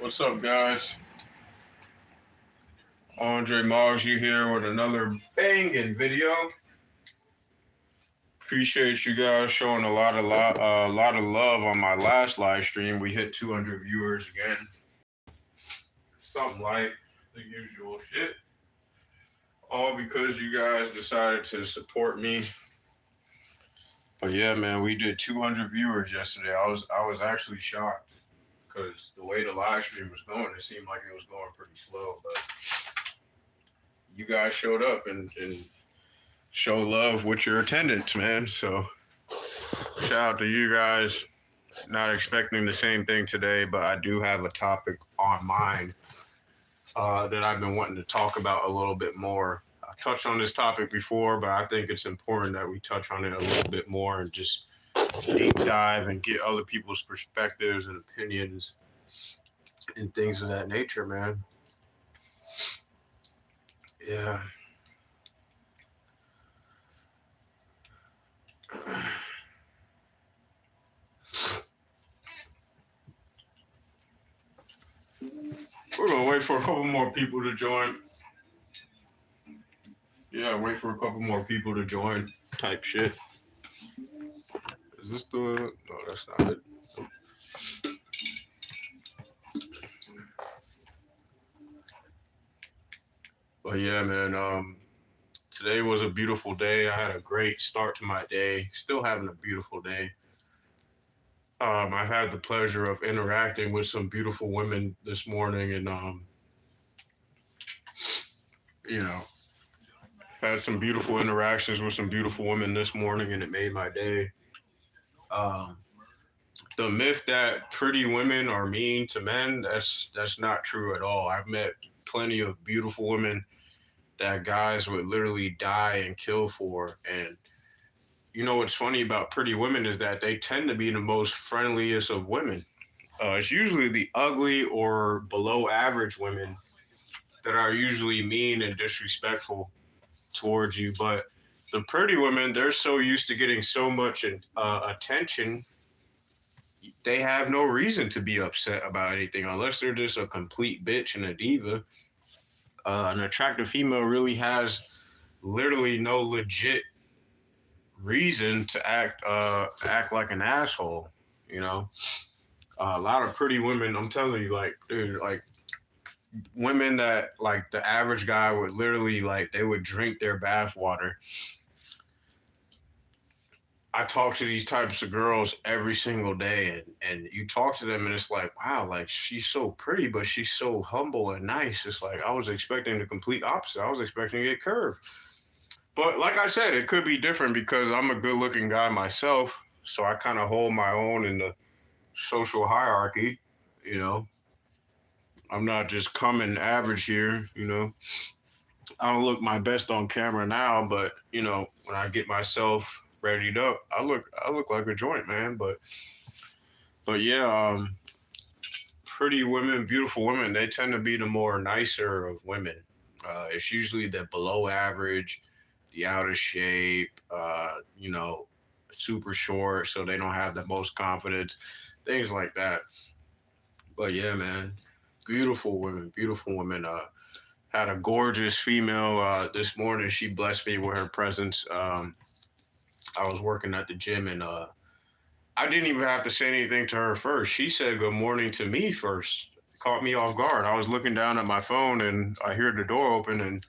What's up, guys? Andre Margie here with another banging video. Appreciate you guys showing a lot of love on my last live stream. We hit 200 viewers again. Something like the usual shit. All because you guys decided to support me. But yeah, man, we did 200 viewers yesterday. I was actually shocked because the way the live stream was going, it seemed like it was going pretty slow. But you guys showed up and show love with your attendance, man. So shout out to you guys. Not expecting the same thing today, but I do have a topic on mind that I've been wanting to talk about a little bit more. I touched on this topic before, but I think it's important that we touch on it a little bit more and just deep dive and get other people's perspectives and opinions and things of that nature, man. Yeah. We're gonna wait for a couple more people to join. Yeah, wait for a couple more people to join type shit. Is this the no, that's not it. But yeah, man, today was a beautiful day. I had a great start to my day. Still having a beautiful day. I've had the pleasure of interacting with some beautiful women this morning, and you know, had some beautiful interactions with some beautiful women this morning, and it made my day. Um, the myth that pretty women are mean to men, that's not true at all. I've met plenty of beautiful women that guys would literally die and kill for. And you know what's funny about pretty women is that they tend to be the most friendliest of women. It's usually the ugly or below average women that are usually mean and disrespectful towards you. But the pretty women, they're so used to getting so much attention, they have no reason to be upset about anything unless they're just a complete bitch and a diva. An attractive female really has literally no legit reason to act like an asshole. You know, a lot of pretty women. I'm telling you, like, dude, like women that like the average guy would literally like they would drink their bath water. I talk to these types of girls every single day, and you talk to them, and it's like, wow, like she's so pretty, but she's so humble and nice. It's like I was expecting the complete opposite. I was expecting to get curved. But like I said, it could be different because I'm a good looking guy myself. So I kind of hold my own in the social hierarchy. You know, I'm not just coming average here. You know, I don't look my best on camera now, but you know, when I get myself readied up, I look like a joint, man. But yeah, pretty women, beautiful women, they tend to be the more nicer of women. It's usually the below average, the out of shape, super short, so they don't have the most confidence, things like that. But yeah, man, beautiful women, beautiful women. Had a gorgeous female this morning. She blessed me with her presence. I was working at the gym and I didn't even have to say anything to her first. She said good morning to me first. Caught me off guard. I was looking down at my phone and I hear the door open and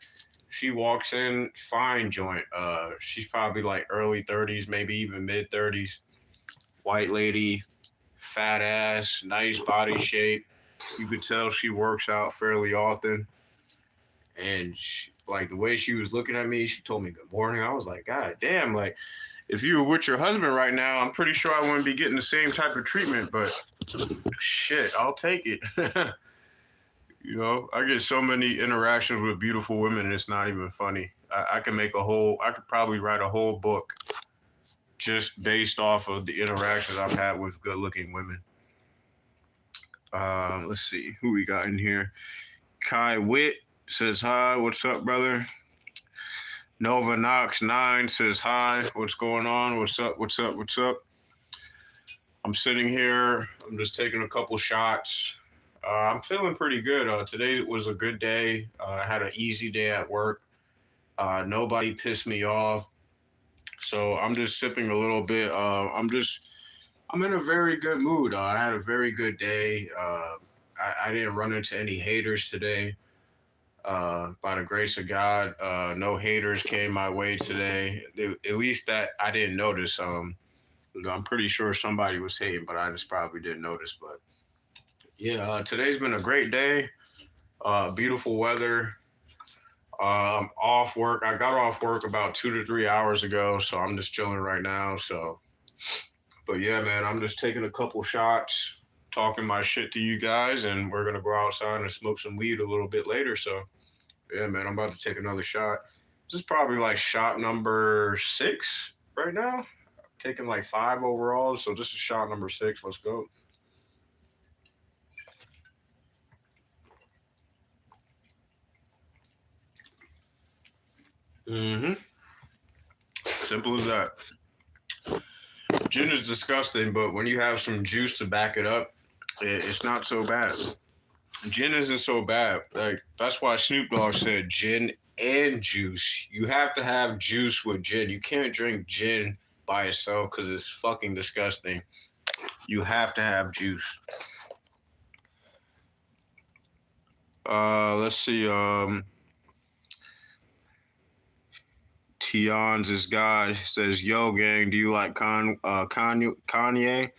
she walks in, fine joint. She's probably like early 30s, maybe even mid 30s. White lady, fat ass, nice body shape. You could tell she works out fairly often. And she, like the way she was looking at me, she told me good morning. I was like, God damn, like if you were with your husband right now, I'm pretty sure I wouldn't be getting the same type of treatment, but shit, I'll take it. You know, I get so many interactions with beautiful women, and it's not even funny. I could probably write a whole book just based off of the interactions I've had with good looking women. Let's see who we got in here. Kai Witt says hi. What's up, brother? Nova Knox 9 says hi. What's going on? What's up? What's up? What's up? I'm sitting here. I'm just taking a couple shots. I'm feeling pretty good. Today was a good day. I had an easy day at work. Nobody pissed me off, so I'm just sipping a little bit. I'm in a very good mood. I had a very good day. I didn't run into any haters today. By the grace of God, no haters came my way today. At least that I didn't notice. I'm pretty sure somebody was hating, but I just probably didn't notice. But yeah, today's been a great day. Beautiful weather. I'm off work. I got off work about 2 to 3 hours ago, so I'm just chilling right now. So, but yeah, man, I'm just taking a couple shots, talking my shit to you guys, and we're gonna go outside and smoke some weed a little bit later. So, yeah, man, I'm about to take another shot. This is probably like shot number 6 right now. Taking like 5 overall, so this is shot number 6. Let's go. Mm-hmm. Simple as that. Gin is disgusting, but when you have some juice to back it up, it's not so bad. Gin isn't so bad. Like that's why Snoop Dogg said gin and juice. You have to have juice with gin. You can't drink gin by itself because it's fucking disgusting. You have to have juice. Let's see. Tion's is God says, "Yo, gang, do you like Kanye,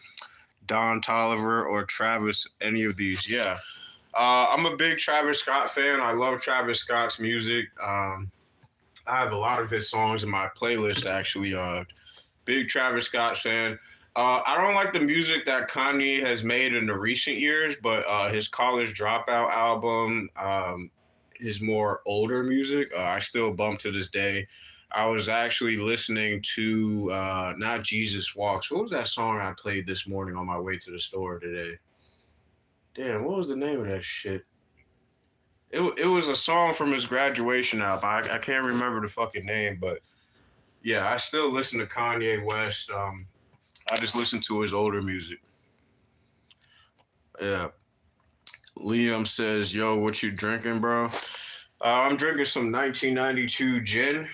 Don Toliver, or Travis? Any of these?" Yeah, I'm a big Travis Scott fan. I love Travis Scott's music. I have a lot of his songs in my playlist. Actually, big Travis Scott fan. I don't like the music that Kanye has made in the recent years, but his College Dropout album, his more older music, I still bump to this day. I was actually listening to not Jesus Walks. What was that song I played this morning on my way to the store today? Damn, what was the name of that shit? It was a song from his graduation album. I can't remember the fucking name, but yeah, I still listen to Kanye West. I just listen to his older music. Yeah. Liam says, "Yo, what you drinking, bro?" I'm drinking some 1992 gin.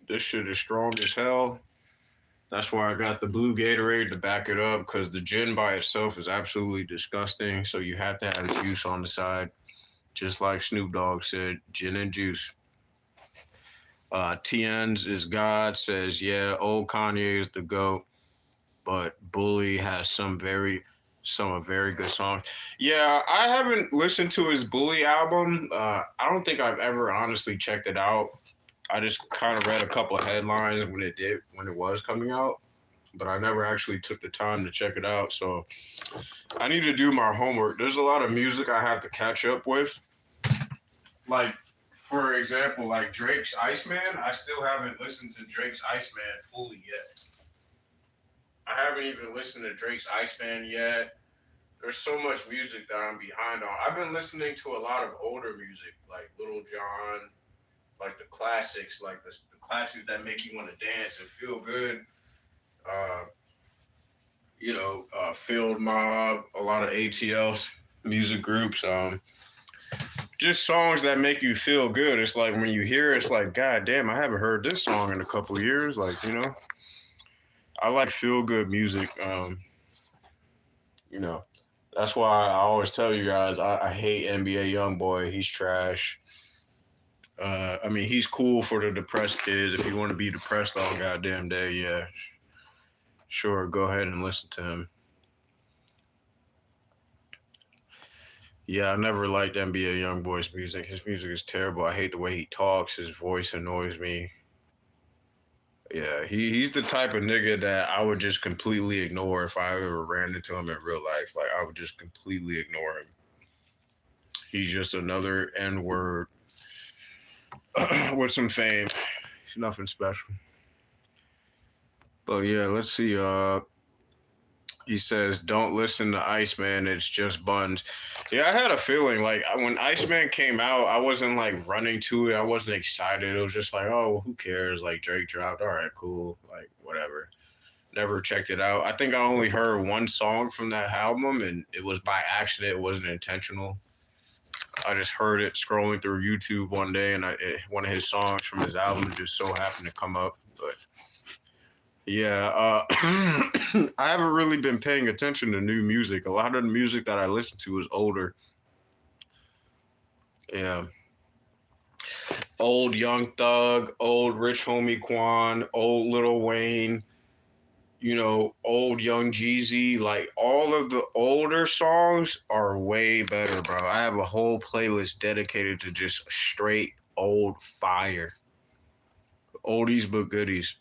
This shit is strong as hell. That's why I got the blue Gatorade to back it up because the gin by itself is absolutely disgusting. So you have to have juice on the side, just like Snoop Dogg said, gin and juice. TN's is God says, "Yeah, old Kanye is the GOAT, but Bully has some very good songs." Yeah, I haven't listened to his Bully album. I don't think I've ever honestly checked it out. I just kind of read a couple of headlines when it was coming out, but I never actually took the time to check it out. So I need to do my homework. There's a lot of music I have to catch up with. Like, for example, like Drake's Iceman. I still haven't listened to Drake's Iceman fully yet. I haven't even listened to Drake's Iceman yet. There's so much music that I'm behind on. I've been listening to a lot of older music, like Little John, like the classics, like the classics that make you want to dance and feel good. Uh, Field Mob, a lot of ATL's music groups. Just songs that make you feel good. It's like when you hear it, it's like, God damn, I haven't heard this song in a couple of years. Like, I like feel good music. You know, that's why I always tell you guys I hate NBA YoungBoy. He's trash. I mean, he's cool for the depressed kids. If you want to be depressed all goddamn day, yeah, sure, go ahead and listen to him. Yeah, I never liked NBA YoungBoy's music. His music is terrible. I hate the way he talks. His voice annoys me. Yeah, he's the type of nigga that I would just completely ignore if I ever ran into him in real life. Like I would just completely ignore him. He's just another N word with some fame. He's nothing special. But yeah, let's see. He says, "Don't listen to Iceman. It's just buns." Yeah, I had a feeling like when Iceman came out, I wasn't like running to it. I wasn't excited. It was just like, oh, well, who cares? Like Drake dropped. All right, cool. Like whatever. Never checked it out. I think I only heard one song from that album, and it was by accident. It wasn't intentional. I just heard it scrolling through YouTube one day, and one of his songs from his album just so happened to come up. But yeah, I haven't really been paying attention to new music. A lot of the music that I listen to is older. Yeah, old Young Thug, old Rich Homie Quan, old Lil Wayne, old Young Jeezy, like all of the older songs are way better, bro. I have a whole playlist dedicated to just straight old fire. Oldies but goodies.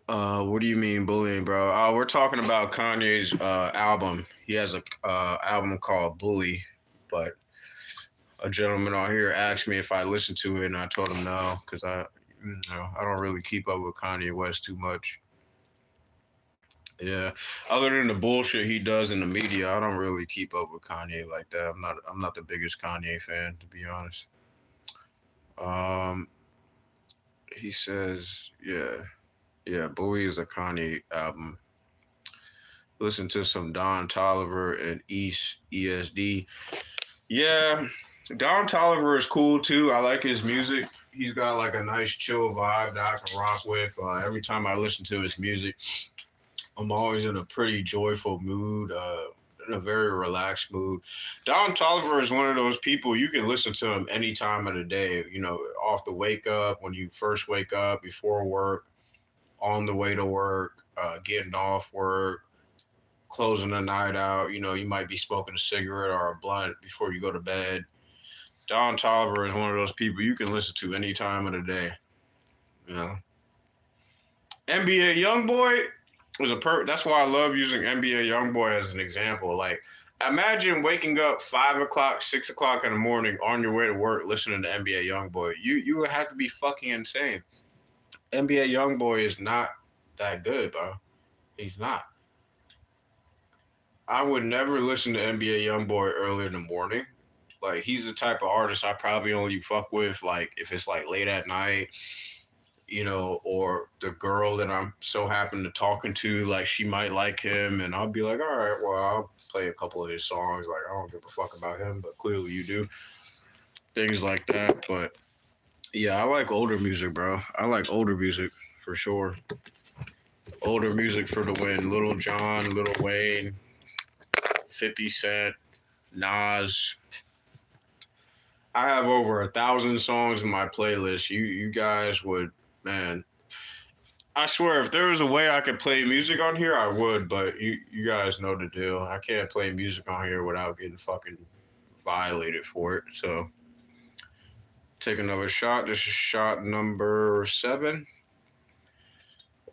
What do you mean bullying, bro? We're talking about Kanye's album. He has a album called Bully, but a gentleman on here asked me if I listened to it, and I told him no, because I don't really keep up with Kanye West too much. Yeah. Other than the bullshit he does in the media, I don't really keep up with Kanye like that. I'm not the biggest Kanye fan, to be honest. Um he says, yeah, Bully is a Kanye album. Listen to some Don Tolliver and East ESD. Yeah, Don Tolliver is cool too. I like his music. He's got like a nice chill vibe that I can rock with. Every time I listen to his music, I'm always in a pretty joyful mood, in a very relaxed mood. Don Tolliver is one of those people you can listen to him any time of the day. Off the wake up, when you first wake up, before work, on the way to work, getting off work, closing the night out. You might be smoking a cigarette or a blunt before you go to bed. Don Tolliver is one of those people you can listen to any time of the day. You know, NBA YoungBoy that's why I love using NBA YoungBoy as an example. Like, imagine waking up 5 o'clock, 6 o'clock in the morning on your way to work listening to NBA YoungBoy. You would have to be fucking insane. NBA YoungBoy is not that good, bro. He's not. I would never listen to NBA YoungBoy early in the morning. Like, he's the type of artist I probably only fuck with, like, if it's like late at night, or the girl that I'm so happen to talking to, like, she might like him, and I'll be like, all right, well, I'll play a couple of his songs. Like, I don't give a fuck about him, but clearly you do. Things like that. But yeah, I like older music, bro. I like older music for sure. Older music for the win. Little John, Lil Wayne, 50 Cent, Nas. I have over 1,000 songs in my playlist. You guys would, man. I swear, if there was a way I could play music on here, I would. But you guys know the deal. I can't play music on here without getting fucking violated for it. So, take another shot. This is shot number 7.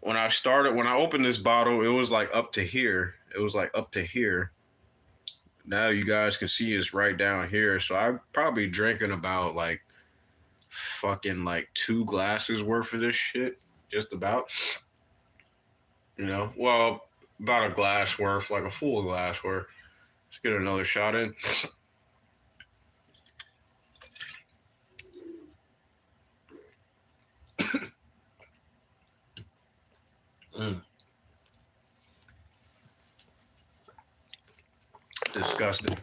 When I opened this bottle, it was like up to here. It was like up to here. Now you guys can see it's right down here. So I'm probably drinking about like fucking like 2 glasses worth of this shit. Just about. Well, about a glass worth, like a full glass worth. Let's get another shot in. Disgusting.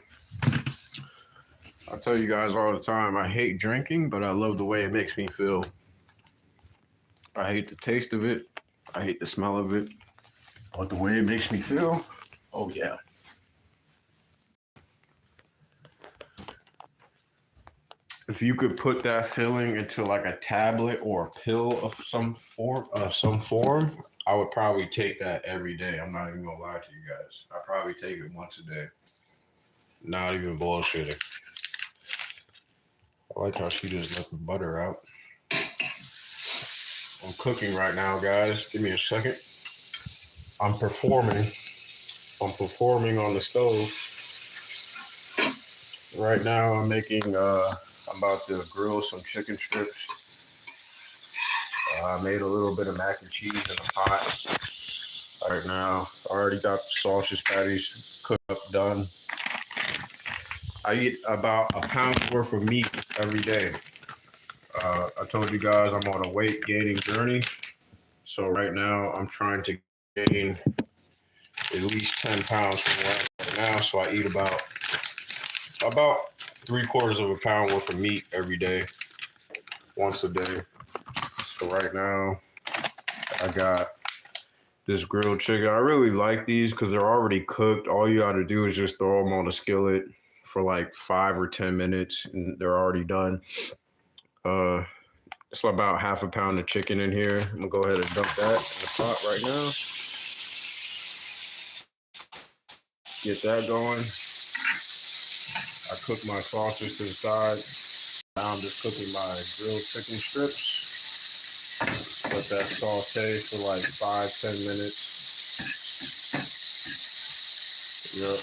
I tell you guys all the time, I hate drinking, but I love the way it makes me feel. I hate the taste of it. I hate the smell of it. But the way it makes me feel, oh yeah. If you could put that feeling into like a tablet or a pill of some form, I would probably take that every day. I'm not even gonna lie to you guys. I probably take it once a day. Not even bullshitting. I like how she just let the butter out. I'm cooking right now, guys. Give me a second. I'm performing on the stove. Right now I'm I'm about to grill some chicken strips. I made a little bit of mac and cheese in a pot. Right now, I already got the sausage patties cooked up, done. I eat about a pound's worth of meat every day. I told you guys I'm on a weight gaining journey. So right now I'm trying to gain at least 10 pounds from where I'm at now. So I eat about 3/4 of a pound worth of meat every day, once a day. So right now I got this grilled chicken. I really like these because they're already cooked. All you got to do is just throw them on a skillet for like 5 or 10 minutes, and they're already done. Uh, it's about half a pound of chicken in here. I'm gonna go ahead and dump that in the pot right now. Get that going. I cook my sausage to the side. Now I'm just cooking my grilled chicken strips. Let that saute for like 5, 10 minutes. Yep.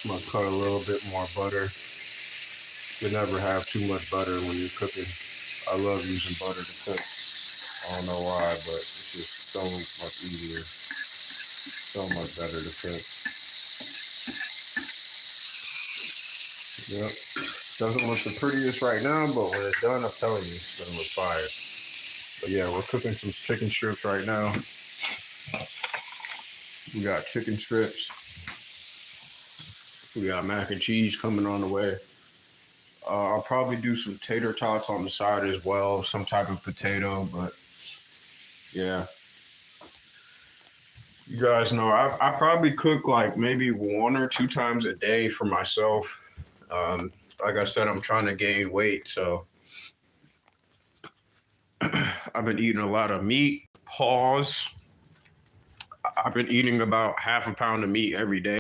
I'm gonna cut a little bit more butter. You never have too much butter when you're cooking. I love using butter to cook. I don't know why, but it's just so much easier, so much better to cook. Yep. Doesn't look the prettiest right now, but when it's done, I'm telling you, it's gonna look fire. But yeah, we're cooking some chicken strips right now. We got chicken strips. We got mac and cheese coming on the way. I'll probably do some tater tots on the side as well, some type of potato, but yeah. You guys know I probably cook like maybe 1 or 2 times a day for myself. Like I said, I'm trying to gain weight, so I've been eating a lot of meat. Pause. I've been eating about half a pound of meat every day.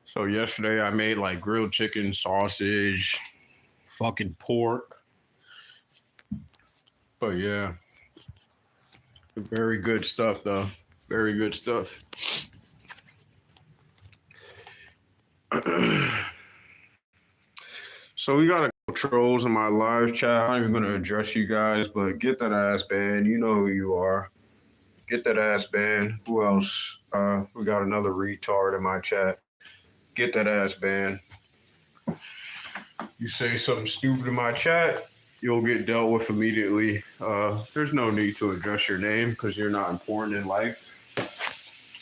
So yesterday I made like grilled chicken, sausage, fucking pork. But yeah, very good stuff though. Very good stuff. So we got a couple trolls in my live chat. I'm not even gonna address you guys, but get that ass banned. You know who you are. Get that ass banned. Who else? We got another retard in my chat. Get that ass banned. You say something stupid in my chat, you'll get dealt with immediately. There's no need to address your name because you're not important in life.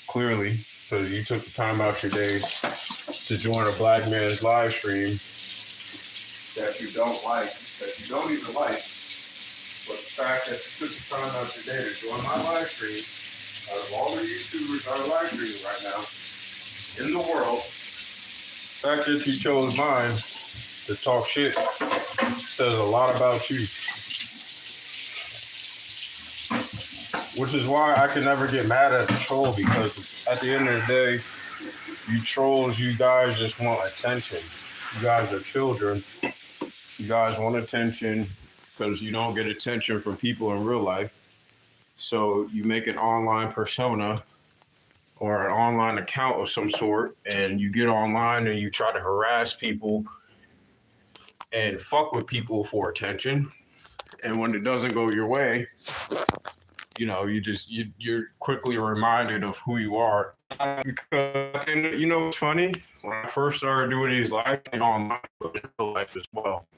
Clearly, because you took the time out your day to join a black man's live stream that you don't like, that you don't even like. But the fact that you took the time out your day to join my live stream, out of all the YouTubers that are live streaming right now in the world, the fact that you chose mine to talk shit says a lot about you. Which is why I can never get mad at the troll, because at the end of the day, you trolls, you guys just want attention. You guys are children. You guys want attention because you don't get attention from people in real life. So you make an online persona or an online account of some sort, and you get online and you try to harass people and fuck with people for attention. And when it doesn't go your way, you know, you're quickly reminded of who you are. Because, and you know what's funny? When I first started doing these live things online, but in real life as well.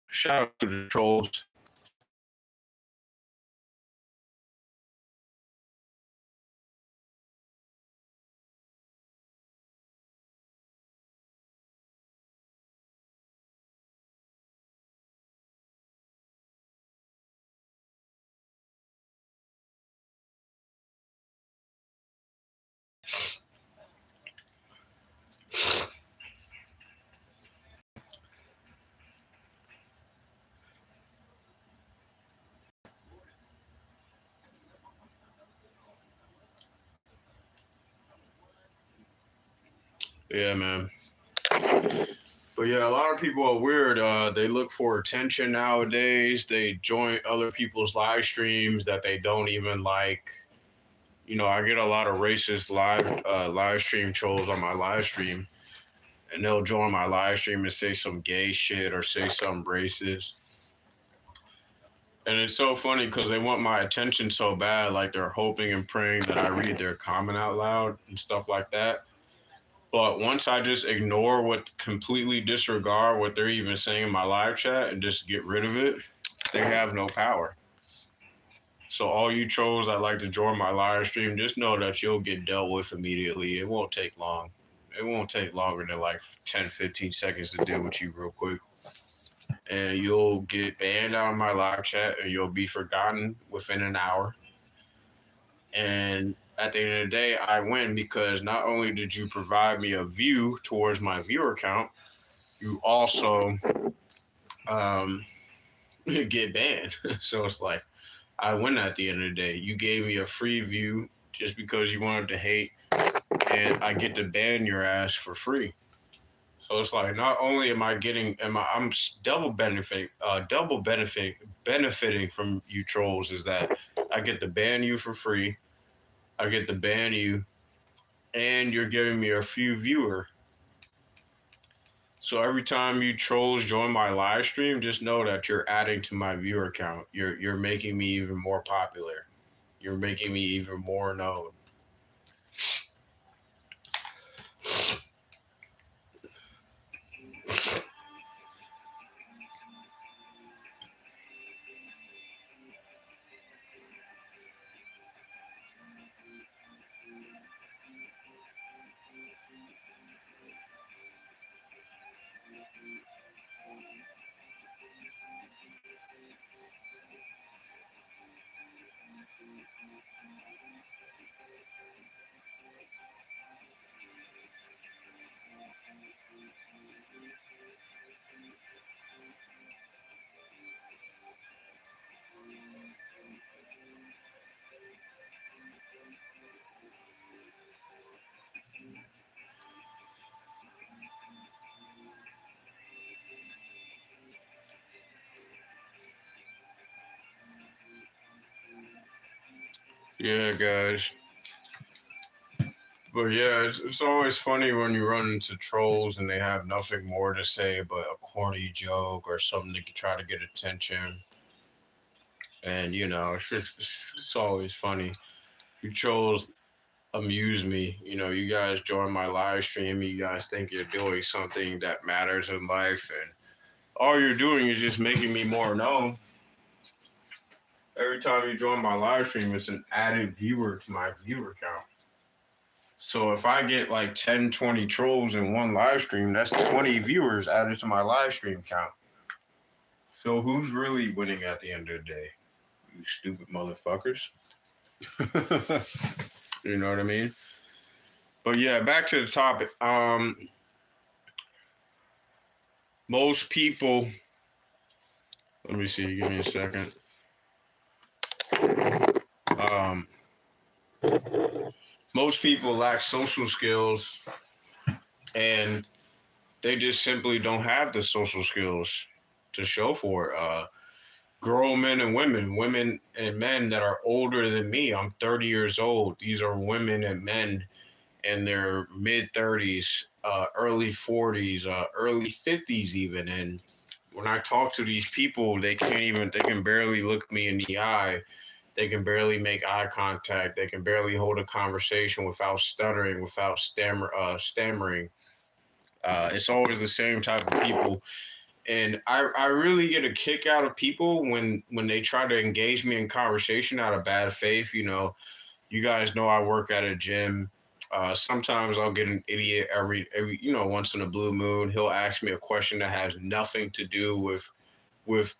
Shout out to the trolls. Yeah, man. But yeah, a lot of people are weird. They look for attention nowadays. They join other people's live streams that they don't even like. You know, I get a lot of racist live stream trolls on my live stream, and they'll join my live stream and say some gay shit or say something racist. And it's so funny because they want my attention so bad, like they're hoping and praying that I read their comment out loud and stuff like that. But once I just ignore what, completely disregard what they're even saying in my live chat and just get rid of it, they have no power. So all you trolls that like to join my live stream, just know that you'll get dealt with immediately. It won't take long. It won't take longer than like 10, 15 seconds to deal with you real quick. And you'll get banned out of my live chat and you'll be forgotten within an hour. And at the end of the day, I win because not only did you provide me a view towards my viewer count, you also um, get banned. So it's like I win at the end of the day. You gave me a free view just because you wanted to hate, and I get to ban your ass for free. So it's like not only am I getting, I'm benefiting from you trolls is that I get to ban you for free. I get to ban you, and you're giving me a few viewer. So every time you trolls join my live stream, just know that you're adding to my viewer count. You're making me even more popular. You're making me even more known. Yeah, guys. But yeah, it's always funny when you run into trolls and they have nothing more to say but a corny joke or something to try to get attention. And it's always funny. You trolls amuse me. You guys join my live stream. You guys think you're doing something that matters in life, and all you're doing is just making me more known. Every time you join my live stream, it's an added viewer to my viewer count. So if I get like 10, 20 trolls in one live stream, that's 20 viewers added to my live stream count. So who's really winning at the end of the day? You stupid motherfuckers. You know what I mean? But yeah, back to the topic. Most people, let me see, give me a second. Um, most people lack social skills and they just simply don't have the social skills to show for it. Grown men and women and men that are older than me. I'm 30 years old. These are women and men in their mid 30s, early 40s, early 50s, even. And when I talk to these people, they can barely look me in the eye. They can barely make eye contact. They can barely hold a conversation without stuttering, without stammering. It's always the same type of people. And I really get a kick out of people when they try to engage me in conversation out of bad faith. You guys know I work at a gym. Sometimes I'll get an idiot every once in a blue moon. He'll ask me a question that has nothing to do with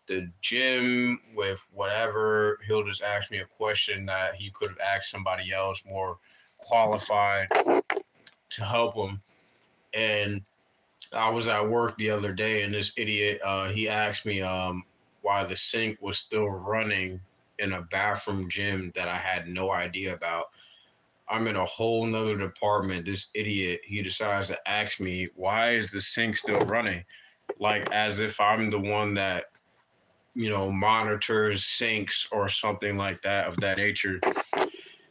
the gym, with whatever. He'll just ask me a question that he could have asked somebody else more qualified to help him. And I was at work the other day, and this idiot, he asked me why the sink was still running in a bathroom gym that I had no idea about. I'm in a whole nother department. This idiot, he decides to ask me, why is the sink still running? Like as if I'm the one that, monitors sinks or something like that of that nature.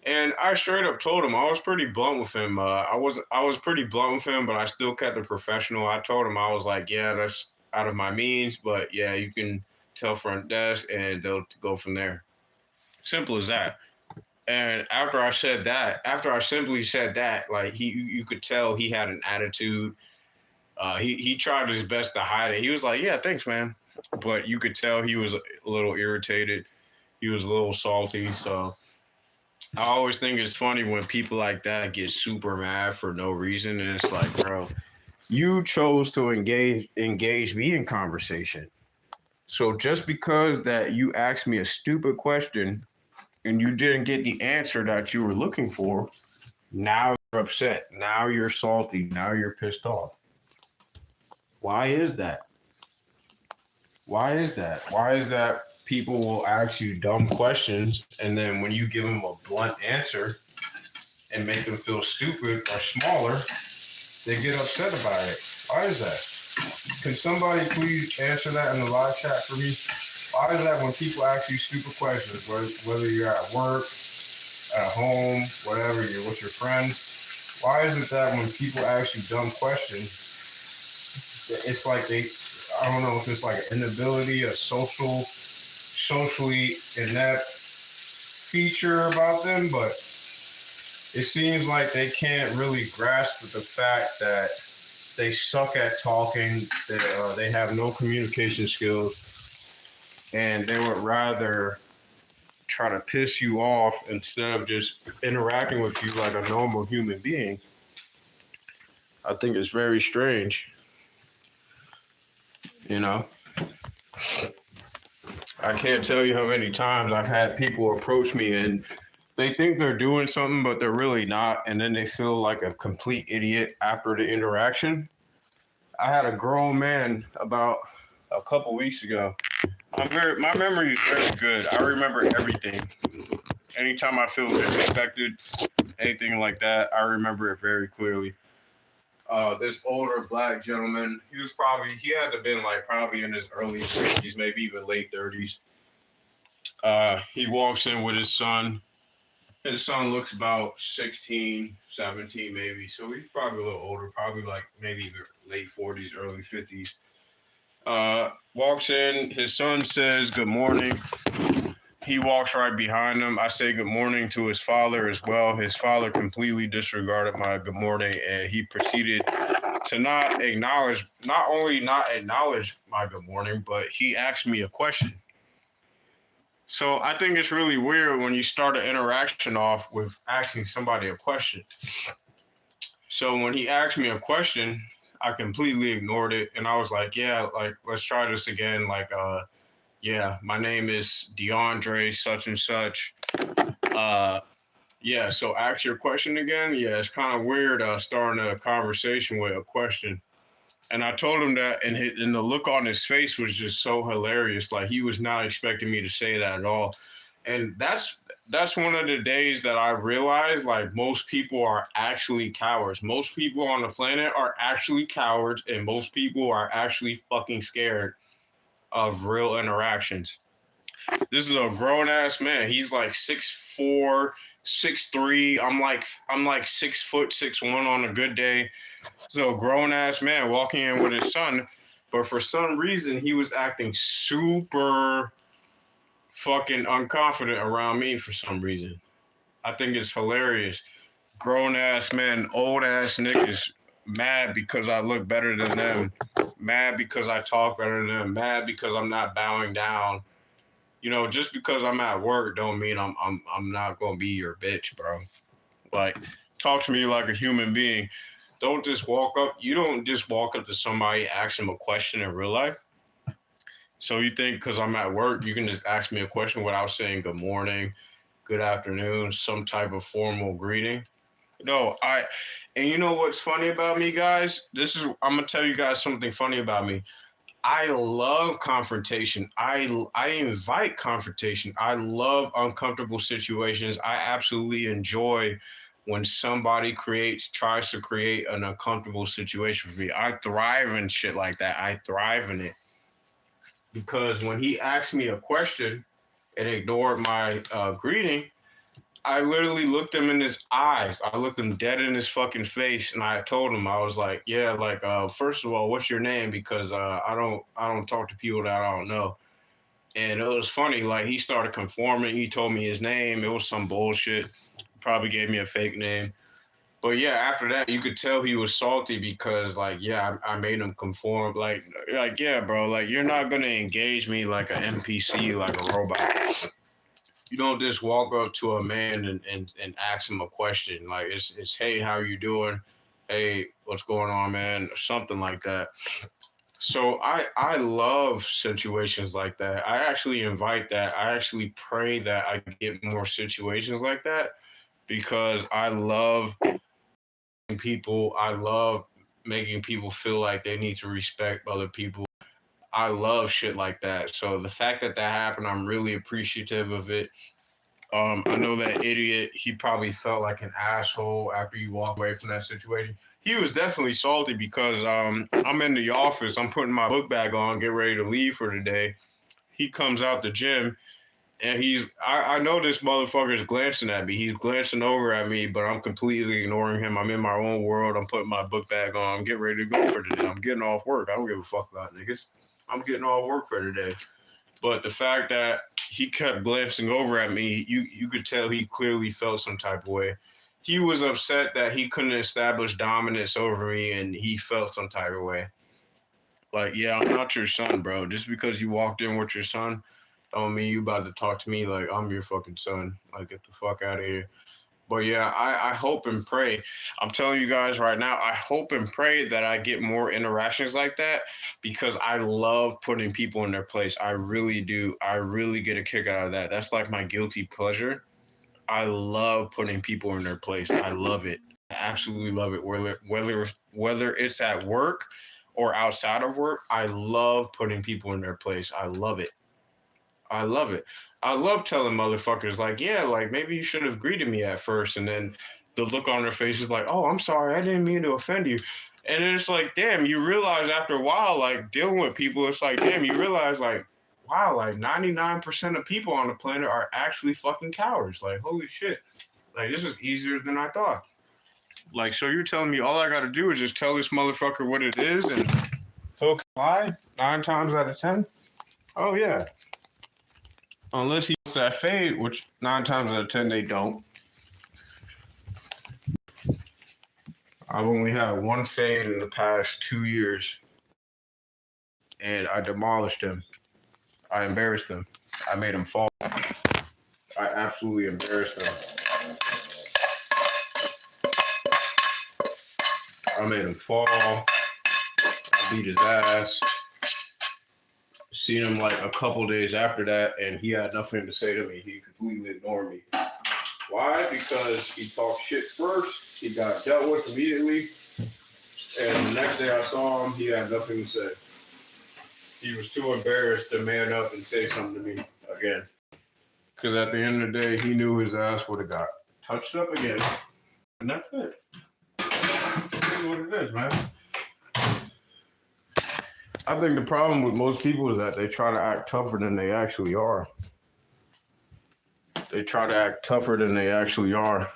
And I straight up told him I was pretty blunt with him. I was pretty blunt with him, but I still kept it professional. I told him I was like, yeah, that's out of my means, but yeah, you can tell front desk and they'll go from there. Simple as that. And after I simply said that, like you could tell he had an attitude. He tried his best to hide it. He was like, "Yeah, thanks, man," but you could tell he was a little irritated. He was a little salty. So I always think it's funny when people like that get super mad for no reason, and it's like, bro, you chose to engage me in conversation. So just because that you asked me a stupid question and you didn't get the answer that you were looking for, now you're upset. Now you're salty. Now you're pissed off. Why is that? Why is that? Why is that people will ask you dumb questions and then when you give them a blunt answer and make them feel stupid or smaller, they get upset about it? Why is that? Can somebody please answer that in the live chat for me? Why is that when people ask you stupid questions, whether you're at work, at home, whatever, you're with your friends, why is it that when people ask you dumb questions, it's like I don't know if it's like an inability, a socially inept feature about them, but it seems like they can't really grasp the fact that they suck at talking, that they have no communication skills, and they would rather try to piss you off instead of just interacting with you like a normal human being. I think it's very strange, you know? I can't tell you how many times I've had people approach me and they think they're doing something, but they're really not. And then they feel like a complete idiot after the interaction. I had a grown man about a couple weeks ago. My memory is very good. I remember everything. Anytime I feel disrespected, anything like that, I remember it very clearly. This older black gentleman, he had to been like probably in his early 50s, maybe even late 30s. He walks in with his son. His son looks about 16, 17 maybe. So he's probably a little older, probably like maybe even late 40s, early 50s. Walks in, his son says good morning. He walks right behind him. I say good morning to his father as well. His father completely disregarded my good morning and he proceeded to not only not acknowledge my good morning, but he asked me a question. So I think it's really weird when you start an interaction off with asking somebody a question. So when he asked me a question, I completely ignored it and I was like, yeah, like let's try this again. Like, yeah, my name is DeAndre such and such. Yeah, so ask your question again. Yeah, it's kind of weird starting a conversation with a question. And I told him that, and the look on his face was just so hilarious. Like he was not expecting me to say that at all. And that's one of the days that I realized like most people are actually cowards. Most people on the planet are actually cowards, and most people are actually fucking scared of real interactions. This is a grown ass man. He's like 6'4", 6'3". I'm like 6 foot 6'1" on a good day. So a grown ass man walking in with his son, but for some reason he was acting super fucking unconfident around me for some reason. I think it's hilarious. Grown ass men, old ass niggas mad because I look better than them, mad because I talk better than them, mad because I'm not bowing down. Just because I'm at work don't mean I'm not gonna be your bitch, bro. Like, talk to me like a human being. You don't just walk up to somebody, ask them a question in real life. So you think because I'm at work, you can just ask me a question without saying good morning, good afternoon, some type of formal greeting? No, and you know what's funny about me, guys? I'm gonna tell you guys something funny about me. I love confrontation. I invite confrontation. I love uncomfortable situations. I absolutely enjoy when somebody tries to create an uncomfortable situation for me. I thrive in shit like that. I thrive in it because when he asked me a question and ignored my greeting, I literally looked him in his eyes. I looked him dead in his fucking face, and I told him, I was like, "Yeah, like, first of all, what's your name? Because I don't talk to people that I don't know." And it was funny, like he started conforming. He told me his name. It was some bullshit. Probably gave me a fake name. But yeah, after that, you could tell he was salty because, like, yeah, I made him conform. Like, yeah, bro, like you're not gonna engage me like an NPC, like a robot. You don't just walk up to a man and ask him a question. Like, it's hey, how you doing? Hey, what's going on, man? Or something like that. So I love situations like that. I actually invite that. I actually pray that I get more situations like that because I love people. I love making people feel like they need to respect other people. I love shit like that. So the fact that that happened, I'm really appreciative of it. I know that idiot. He probably felt like an asshole after you walk away from that situation. He was definitely salty because I'm in the office. I'm putting my book bag on, get ready to leave for the day. He comes out the gym and I know this motherfucker is glancing at me. He's glancing over at me, but I'm completely ignoring him. I'm in my own world. I'm putting my book bag on. I'm getting ready to go for today. I'm getting off work. I don't give a fuck about niggas. I'm getting off work for today. But the fact that he kept glancing over at me, you could tell he clearly felt some type of way. He was upset that he couldn't establish dominance over me, and he felt some type of way. Like, yeah, I'm not your son, bro. Just because you walked in with your son, don't mean you about to talk to me like I'm your fucking son. Like, get the fuck out of here. But yeah, I hope and pray. I'm telling you guys right now, I hope and pray that I get more interactions like that because I love putting people in their place. I really do. I really get a kick out of that. That's like my guilty pleasure. I love putting people in their place. I love it. I absolutely love it. Whether it's at work or outside of work, I love putting people in their place. I love it. I love it. I love telling motherfuckers like, yeah, like maybe you should have greeted me at first, and then the look on their face is like, oh, I'm sorry, I didn't mean to offend you. And it's like, damn, you realize after a while, like dealing with people, it's like, damn, you realize like, wow, like 99% of people on the planet are actually fucking cowards. Like, holy shit. Like, this is easier than I thought. Like, so you're telling me all I gotta do is just tell this motherfucker what it is and he'll comply 9 times out of 10? Oh yeah. Unless he wants that fade, which 9 times out of 10 they don't. I've only had one fade in the past 2 years, and I demolished him. I embarrassed him. I made him fall. I absolutely embarrassed him. I made him fall. I beat his ass. Seen him like a couple days after that, and he had nothing to say to me. He completely ignored me. Why? Because he talked shit first. He got dealt with immediately. And the next day I saw him, he had nothing to say. He was too embarrassed to man up and say something to me again. Because at the end of the day, he knew his ass would have got touched up again. And that's it. That's what it is, man. I think the problem with most people is that they try to act tougher than they actually are. They try to act tougher than they actually are.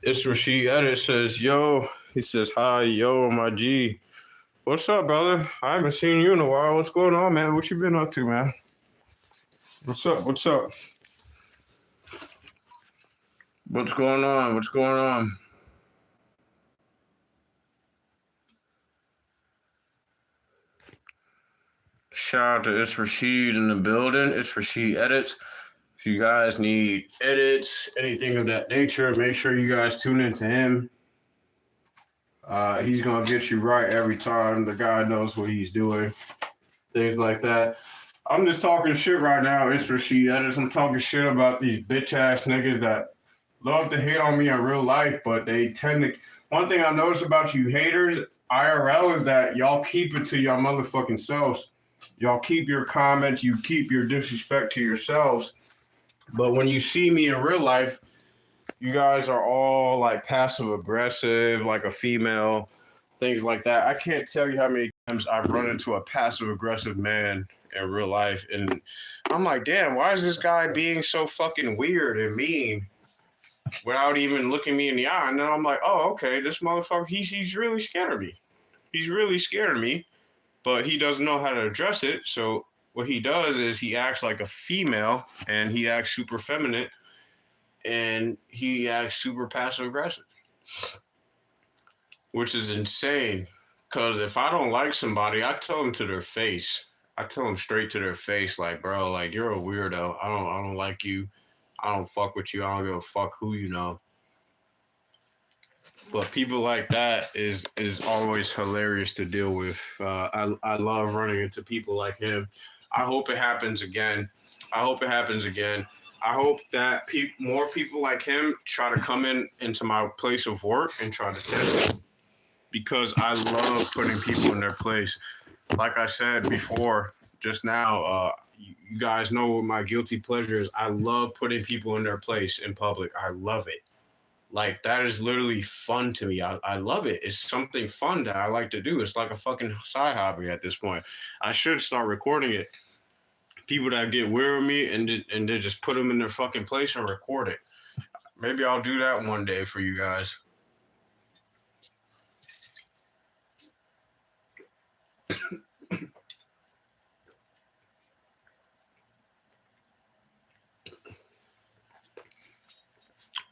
It's Rashid Edit says, yo, he says, hi, yo, my G. What's up, brother? I haven't seen you in a while. What's going on, man? What you been up to, man? What's up? What's up? What's going on? What's going on? Shout out to It's Rashid in the building. It's Rashid Edits. If you guys need edits, anything of that nature, make sure you guys tune into him. He's going to get you right every time. The guy knows what he's doing. Things like that. I'm just talking shit right now. It's Rashid Edits. I'm talking shit about these bitch ass niggas that love to hate on me in real life, but they tend to. One thing I noticed about you haters, IRL, is that y'all keep it to your motherfucking selves. Y'all keep your comments, you keep your disrespect to yourselves. But when you see me in real life, you guys are all like passive aggressive, like a female, things like that. I can't tell you how many times I've run into a passive aggressive man in real life. And I'm like, damn, why is this guy being so fucking weird and mean without even looking me in the eye? And then I'm like, oh, okay, this motherfucker, he's really scared of me. He's really scared of me, but he doesn't know how to address it. So what he does is he acts like a female and he acts super feminine and he acts super passive aggressive, which is insane. Because if I don't like somebody, I tell them to their face. I tell them straight to their face, like, bro, like you're a weirdo. I don't like you. I don't fuck with you. I don't give a fuck who you know. But people like that is always hilarious to deal with. I love running into people like him. I hope it happens again. I hope it happens again. I hope that more people like him try to come into my place of work and try to test me because I love putting people in their place. Like I said before, just now, you guys know what my guilty pleasure is. I love putting people in their place in public. I love it. Like that is literally fun to me. I love it. It's something fun that I like to do. It's like a fucking side hobby at this point. I should start recording it. People that get weird with me and then just put them in their fucking place and record it. Maybe I'll do that one day for you guys.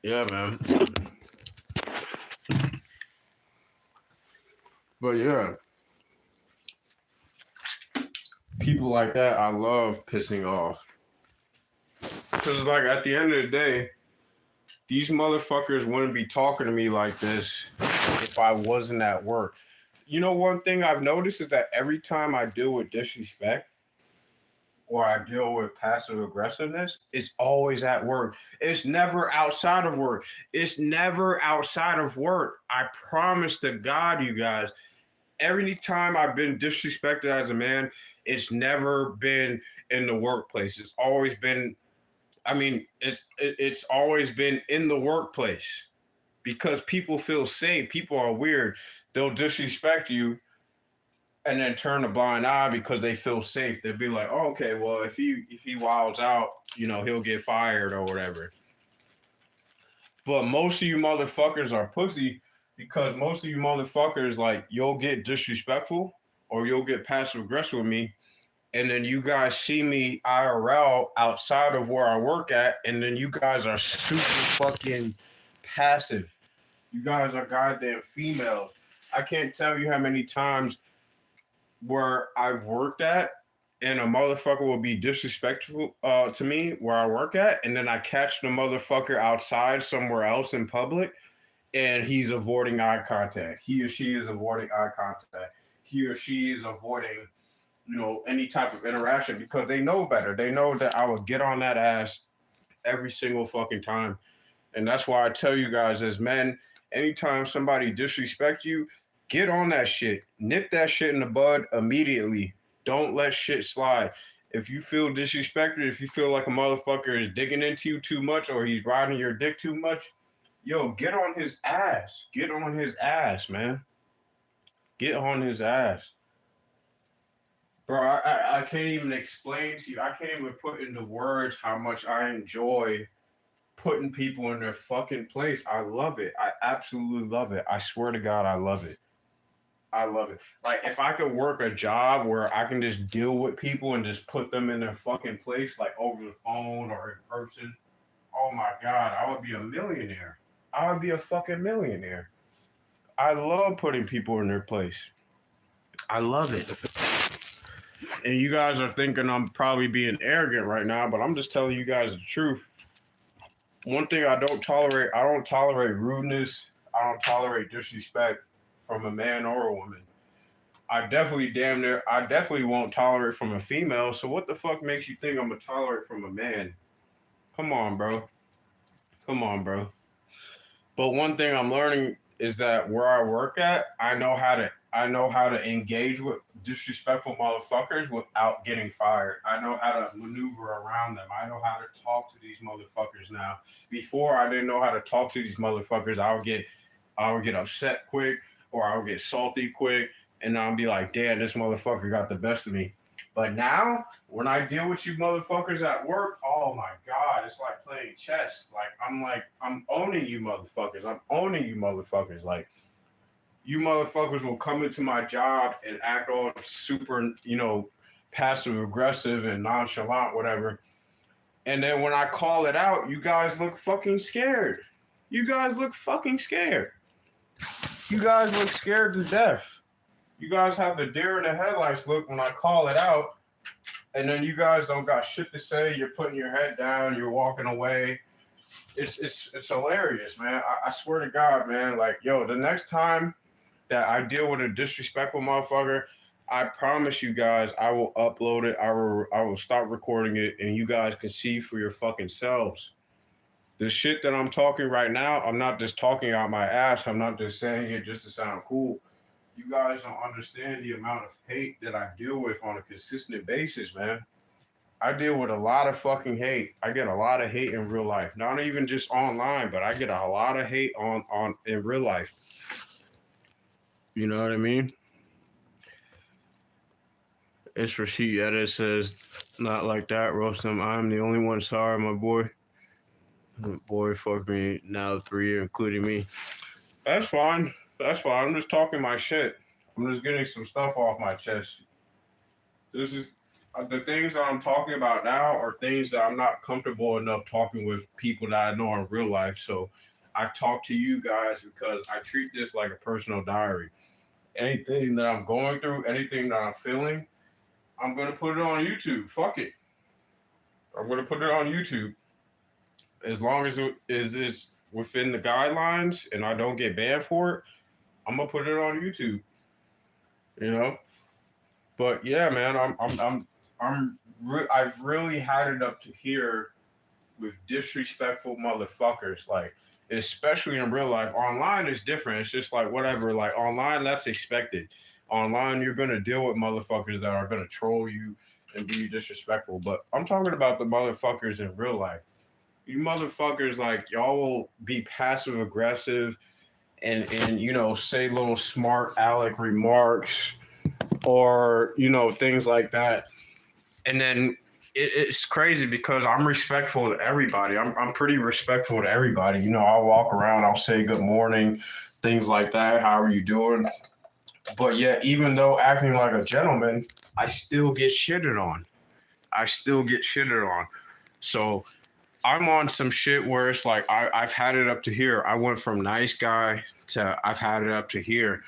Yeah, man. But yeah, people like that, I love pissing off. Because, like, at the end of the day, these motherfuckers wouldn't be talking to me like this if I wasn't at work. You know, one thing I've noticed is that every time I deal with disrespect or I deal with passive aggressiveness, it's always at work. It's never outside of work. It's never outside of work. I promise to God, you guys, every time I've been disrespected as a man, it's never been in the workplace. It's always been, I mean, it's always been in the workplace because people feel safe. People are weird. They'll disrespect you and then turn a blind eye because they feel safe. They'll be like, oh, okay, well, if he wilds out, he'll get fired or whatever. But most of you motherfuckers are pussy because most of you motherfuckers, like, you'll get disrespectful or you'll get passive aggressive with me. And then you guys see me IRL outside of where I work at. And then you guys are super fucking passive. You guys are goddamn females. I can't tell you how many times where I've worked at and a motherfucker will be disrespectful to me where I work at, and then I catch the motherfucker outside somewhere else in public, and he's avoiding eye contact. He or she is avoiding eye contact. He or she is avoiding, any type of interaction because they know better. They know that I would get on that ass every single fucking time, and that's why I tell you guys as men, anytime somebody disrespect you, get on that shit. Nip that shit in the bud immediately. Don't let shit slide. If you feel disrespected, if you feel like a motherfucker is digging into you too much or he's riding your dick too much, yo, get on his ass. Get on his ass, man. Get on his ass. Bro, I can't even explain to you. I can't even put into words how much I enjoy putting people in their fucking place. I love it. I absolutely love it. I swear to God, I love it. I love it. Like if I could work a job where I can just deal with people and just put them in their fucking place, like over the phone or in person, oh my God, I would be a millionaire. I would be a fucking millionaire. I love putting people in their place. I love it. And you guys are thinking I'm probably being arrogant right now, but I'm just telling you guys the truth. One thing I don't tolerate rudeness. I don't tolerate disrespect from a man or a woman. I definitely won't tolerate from a female. So what the fuck makes you think I'm gonna tolerate from a man? Come on, bro. Come on, bro. But one thing I'm learning is that where I work at, I know how to engage with disrespectful motherfuckers without getting fired. I know how to maneuver around them. I know how to talk to these motherfuckers now. Before I didn't know how to talk to these motherfuckers. I would get upset quick or I would get salty quick and I'll be like, damn, this motherfucker got the best of me. But now, when I deal with you motherfuckers at work, oh my God, it's like playing chess. I'm owning you motherfuckers. I'm owning you motherfuckers. Like, you motherfuckers will come into my job and act all super, passive aggressive and nonchalant, whatever. And then when I call it out, you guys look fucking scared. You guys look fucking scared. You guys look scared to death. You guys have the deer in the headlights look when I call it out, and then you guys don't got shit to say. You're putting your head down. You're walking away. It's hilarious, man. I swear to God, man. Like, yo, the next time that I deal with a disrespectful motherfucker, I promise you guys, I will upload it. I will stop recording it, and you guys can see for your fucking selves. The shit that I'm talking right now, I'm not just talking out my ass. I'm not just saying it just to sound cool. You guys don't understand the amount of hate that I deal with on a consistent basis, man. I deal with a lot of fucking hate. I get a lot of hate in real life. Not even just online, but I get a lot of hate on in real life. You know what I mean? It's Rashid Edit says, not like that, Rostam. I'm the only one sorry, my boy. Boy, fuck me now 3 years, including me. That's fine. That's fine. I'm just talking my shit. I'm just getting some stuff off my chest. This is the things that I'm talking about now are things that I'm not comfortable enough talking with people that I know in real life. So I talk to you guys because I treat this like a personal diary. Anything that I'm going through, anything that I'm feeling, I'm gonna put it on YouTube. Fuck it. I'm gonna put it on YouTube. As long as it's within the guidelines and I don't get banned for it, I'm gonna put it on YouTube. You know? But yeah, man, I've really had it up to here with disrespectful motherfuckers. Like, especially in real life. Online is different. It's just like whatever. Like online, that's expected. Online, you're gonna deal with motherfuckers that are gonna troll you and be disrespectful. But I'm talking about the motherfuckers in real life. You motherfuckers, like y'all will be passive aggressive and say little smart aleck remarks or things like that. And then it's crazy because I'm respectful to everybody. I'm pretty respectful to everybody. I'll walk around, I'll say good morning, things like that. How are you doing? But yet, even though acting like a gentleman, I still get shitted on. I still get shitted on. So I'm on some shit where it's like I've had it up to here. I went from nice guy to I've had it up to here.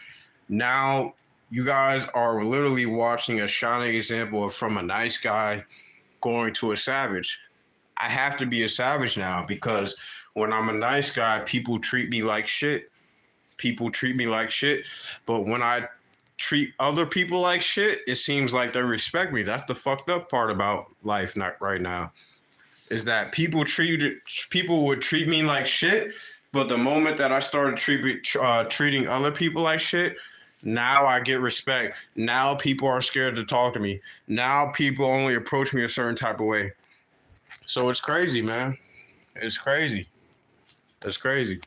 Now you guys are literally watching a shining example of from a nice guy going to a savage. I have to be a savage now because when I'm a nice guy, people treat me like shit. People treat me like shit. But when I treat other people like shit, it seems like they respect me. That's the fucked up part about life not right now. Is that people would treat me like shit, but the moment that I started treating other people like shit, now I get respect. Now people are scared to talk to me. Now people only approach me a certain type of way. So it's crazy, man. It's crazy. It's crazy.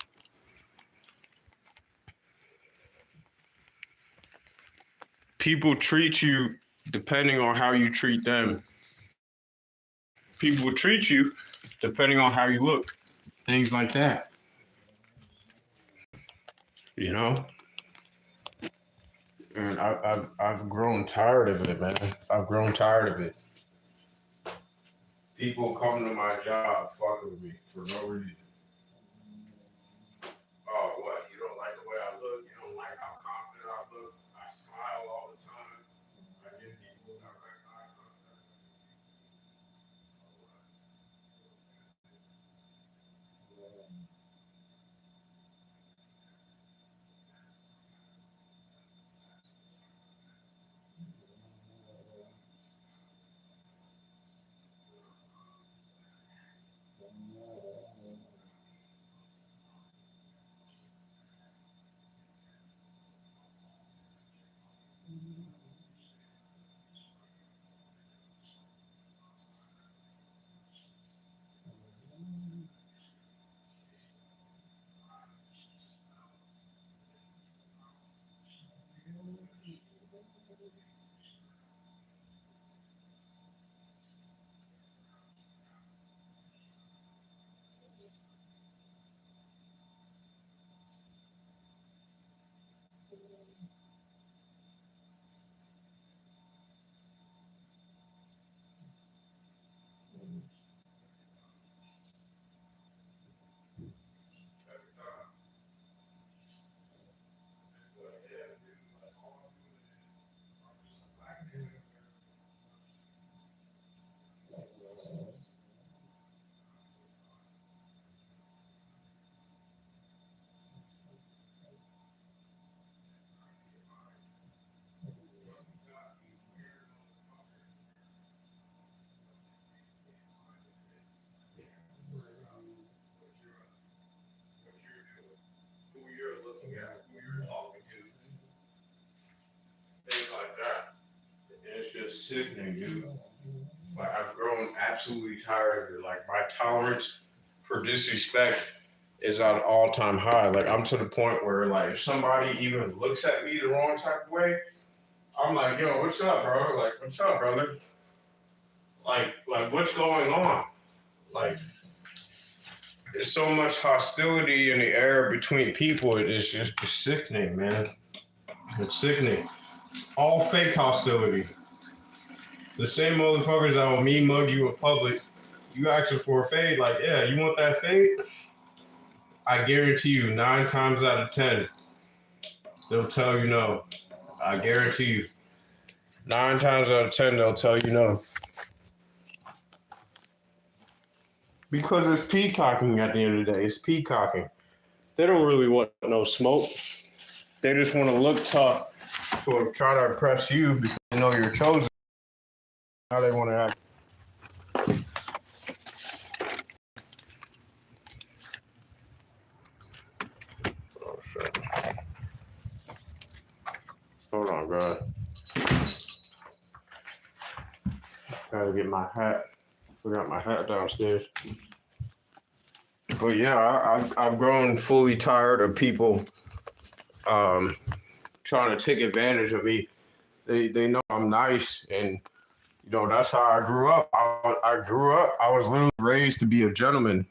People treat you depending on how you treat them. People treat you depending on how you look. Things like that. You know? And I've grown tired of it, man. I've grown tired of it. People come to my job fucking with me for no reason. Oh, what? You don't like the way I look? You don't like how confident I look? I smile all the time. I give people direct eye contact. is sickening, dude. Like I've grown absolutely tired of it. Like my tolerance for disrespect is at an all-time high. Like I'm to the point where like if somebody even looks at me the wrong type of way, I'm like, yo, what's up, bro? Like, what's up, brother? Like what's going on? Like there's so much hostility in the air between people. It's just sickening, man. It's sickening. All fake hostility. The same motherfuckers that will mean mug you in public, you asking for a fade, like, yeah, you want that fade? I guarantee you, 9 times out of 10, they'll tell you no. I guarantee you. 9 times out of 10, they'll tell you no. Because it's peacocking at the end of the day. It's peacocking. They don't really want no smoke. They just want to look tough to try to impress you because they know you're chosen. How they want to act. Oh, shit. Hold on, God. Gotta get my hat. Forgot my hat downstairs. But yeah, I've grown fully tired of people trying to take advantage of me. They know I'm nice, and you know that's how I grew up. I was literally raised to be a gentleman.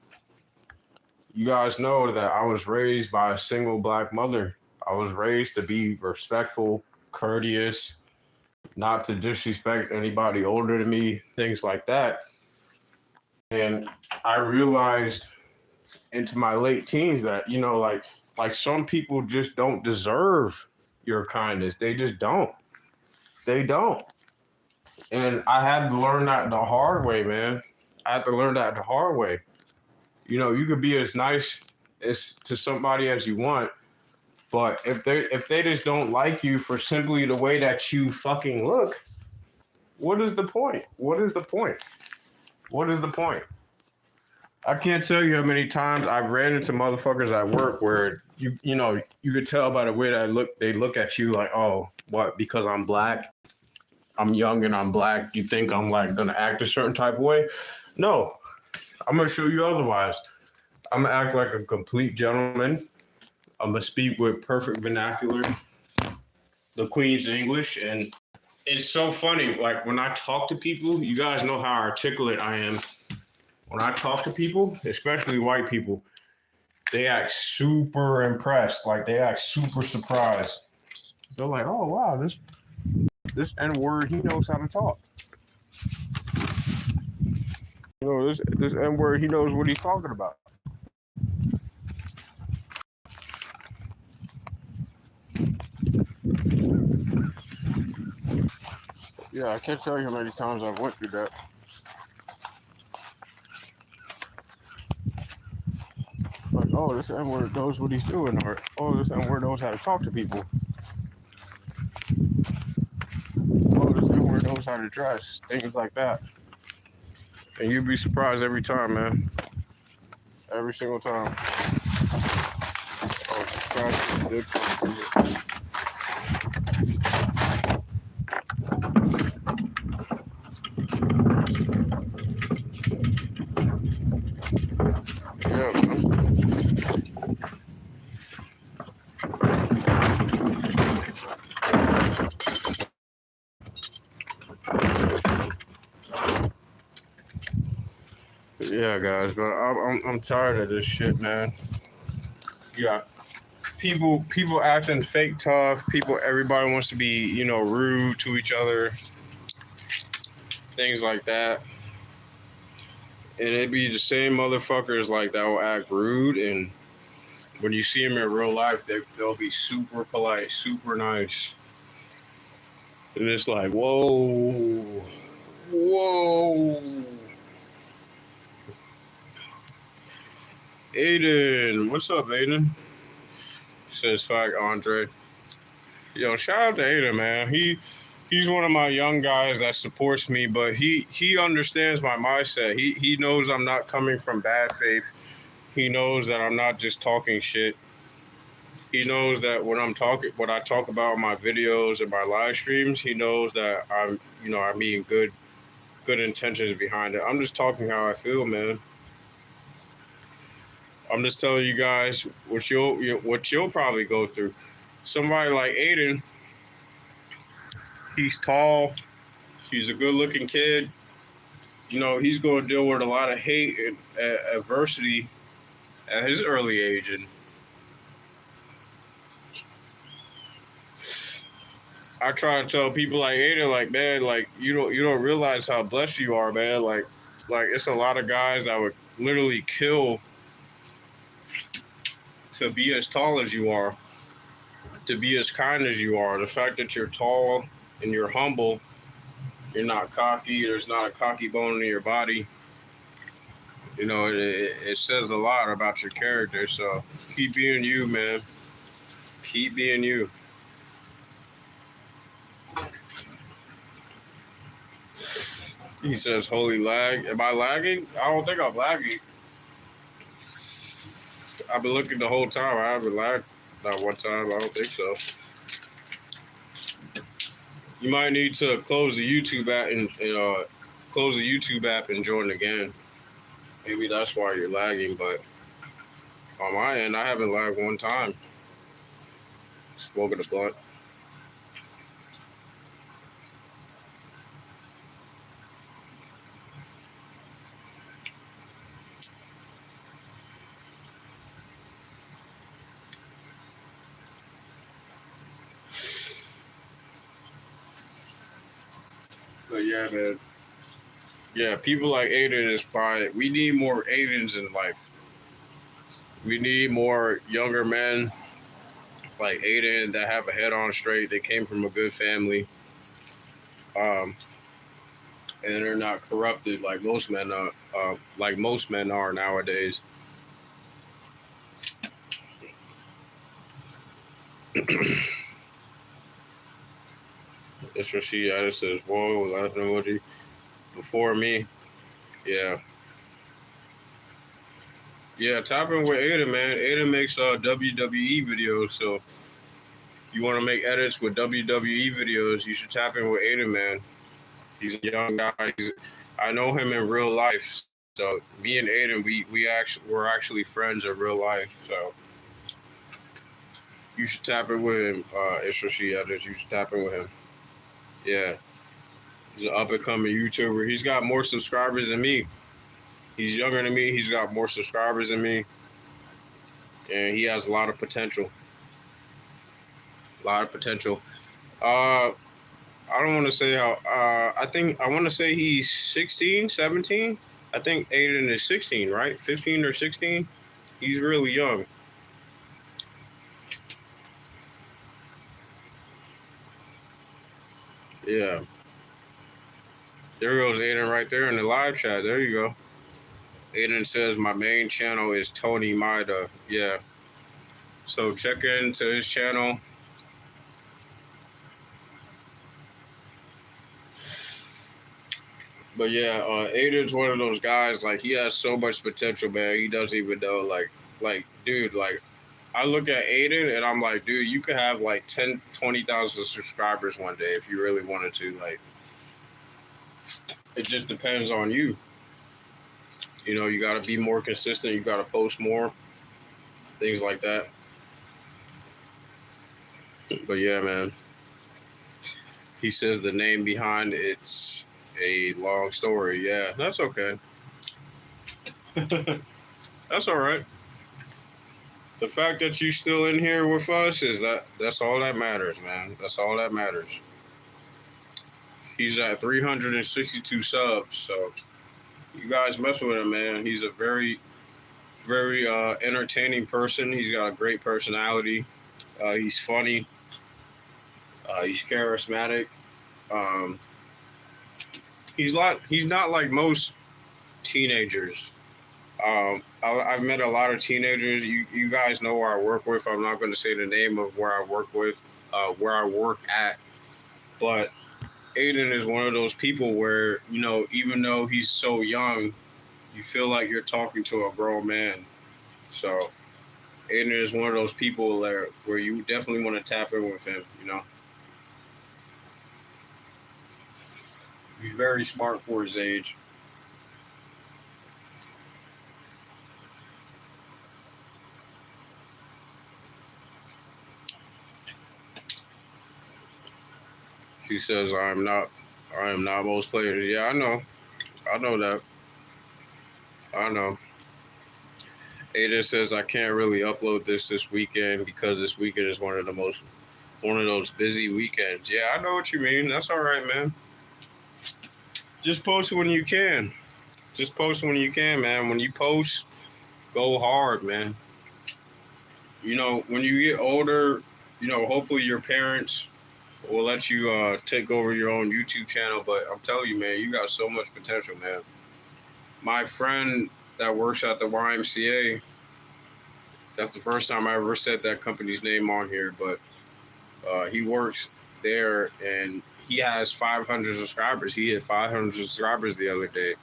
You guys know that I was raised by a single black mother. I was raised to be respectful, courteous, not to disrespect anybody older than me, things like that. And I realized into my late teens that, you know, like some people just don't deserve your kindness. They just don't. They don't. And I had to learn that the hard way, man. I had to learn that the hard way. You know, you could be as nice as to somebody as you want, but if they just don't like you for simply the way that you fucking look, what is the point? What is the point? What is the point? I can't tell you how many times I've ran into motherfuckers at work where you know you could tell by the way that they look at you like, oh, what? Because I'm black, I'm young and I'm black. You think I'm like gonna act a certain type of way? No, I'm gonna show you otherwise. I'm gonna act like a complete gentleman. I'm gonna speak with perfect vernacular, the Queen's English, and it's so funny. Like when I talk to people, you guys know how articulate I am. When I talk to people, especially white people, they act super impressed. Like they act super surprised. They're like, "Oh wow, this N-word, he knows how to talk. You know, this N-word, he knows what he's talking about." Yeah, I can't tell you how many times I've went through that. Like, oh, this N-word knows what he's doing, or oh, this N-word knows how to talk to people. Oh, this N-word knows how to dress, things like that. And you'd be surprised every time, man. Every single time. Oh, Christ, did come through. Yeah, man. Yeah, guys, but I'm tired of this shit, man. Yeah, people acting fake tough. Everybody wants to be, you know, rude to each other, things like that. And it be the same motherfuckers like that will act rude, and when you see them in real life, they'll be super polite, super nice, and it's like, whoa, whoa. Aiden, what's up, Aiden? Says Fact Andre. Yo, shout out to Aiden, man. He's one of my young guys that supports me, but he understands my mindset. He knows I'm not coming from bad faith. He knows that I'm not just talking shit. He knows that when what I talk about in my videos and my live streams, he knows that I mean good intentions behind it. I'm just talking how I feel, man. I'm just telling you guys what you'll probably go through. Somebody like Aiden, he's tall, he's a good-looking kid. He's going to deal with a lot of hate and adversity at his early age, and I try to tell people like Aiden, like, man, like you don't realize how blessed you are, man. Like it's a lot of guys that would literally kill to be as tall as you are, to be as kind as you are. The fact that you're tall and you're humble, you're not cocky. There's not a cocky bone in your body. It says a lot about your character. So keep being you, man. Keep being you. He says, "Holy lag." Am I lagging? I don't think I'm lagging. I've been looking the whole time. I haven't lagged not one time. I don't think so. You might need to close the YouTube app and join again. Maybe that's why you're lagging. But on my end, I haven't lagged one time. Smoking a blunt. But yeah, man. Yeah, people like Aiden is probably. We need more Aidens in life. We need more younger men like Aiden that have a head on straight. They came from a good family, and they're not corrupted like most men are. Like most men are nowadays. That's what she added. Says, "Whoa, laughing emoji." Before me, yeah. Yeah, tap in with Aiden, man. Aiden makes WWE videos, so you want to make edits with WWE videos, you should tap in with Aiden, man. He's a young guy. I know him in real life, so me and Aiden, we're actually friends in real life. So you should tap in with him. Israshi edits. You should tap in with him. Yeah, he's an up and coming YouTuber. He's got more subscribers than me. He's younger than me. He's got more subscribers than me, and he has a lot of potential. A lot of potential. I don't want to say how. I want to say he's 16, 17. I think Aiden is 16, right? 15 or 16. He's really young. Yeah. There goes Aiden right there in the live chat. There you go. Aiden says my main channel is Tony Maida. Yeah. So check into his channel. But yeah, Aiden's one of those guys. Like he has so much potential, man. He doesn't even know. Like, dude. Like, I look at Aiden and I'm like, dude, you could have like 10, 20,000 subscribers one day if you really wanted to. Like, it just depends on you. You got to be more consistent. You got to post more, things like that. But yeah, man. He says the name behind it's a long story. Yeah, that's okay. That's all right. The fact that you still in here with us that's all that matters, man. That's all that matters. He's at 362 subs, so you guys mess with him, man. He's a very, very entertaining person. He's got a great personality. He's funny. He's charismatic. Um, he's not like most teenagers. I've met a lot of teenagers. You guys know where I work with. I'm not going to say the name of where I work with, where I work at. But Aiden is one of those people where, even though he's so young, you feel like you're talking to a grown man. So Aiden is one of those people where you definitely want to tap in with him. You know, he's very smart for his age. He says, I am not most players." Yeah, I know that, I know. Aiden says, "I can't really upload this weekend because this weekend is one of those busy weekends." Yeah, I know what you mean. That's all right, man. Just post when you can. Just post when you can, man. When you post, go hard, man. You know, when you get older, you know, hopefully your parents will let you take over your own YouTube channel. But I'm telling you, man, you got so much potential, man. My friend that works at the YMCA, that's the first time I ever said that company's name on here, but he works there and he has 500 subscribers. He had 500 subscribers the other day.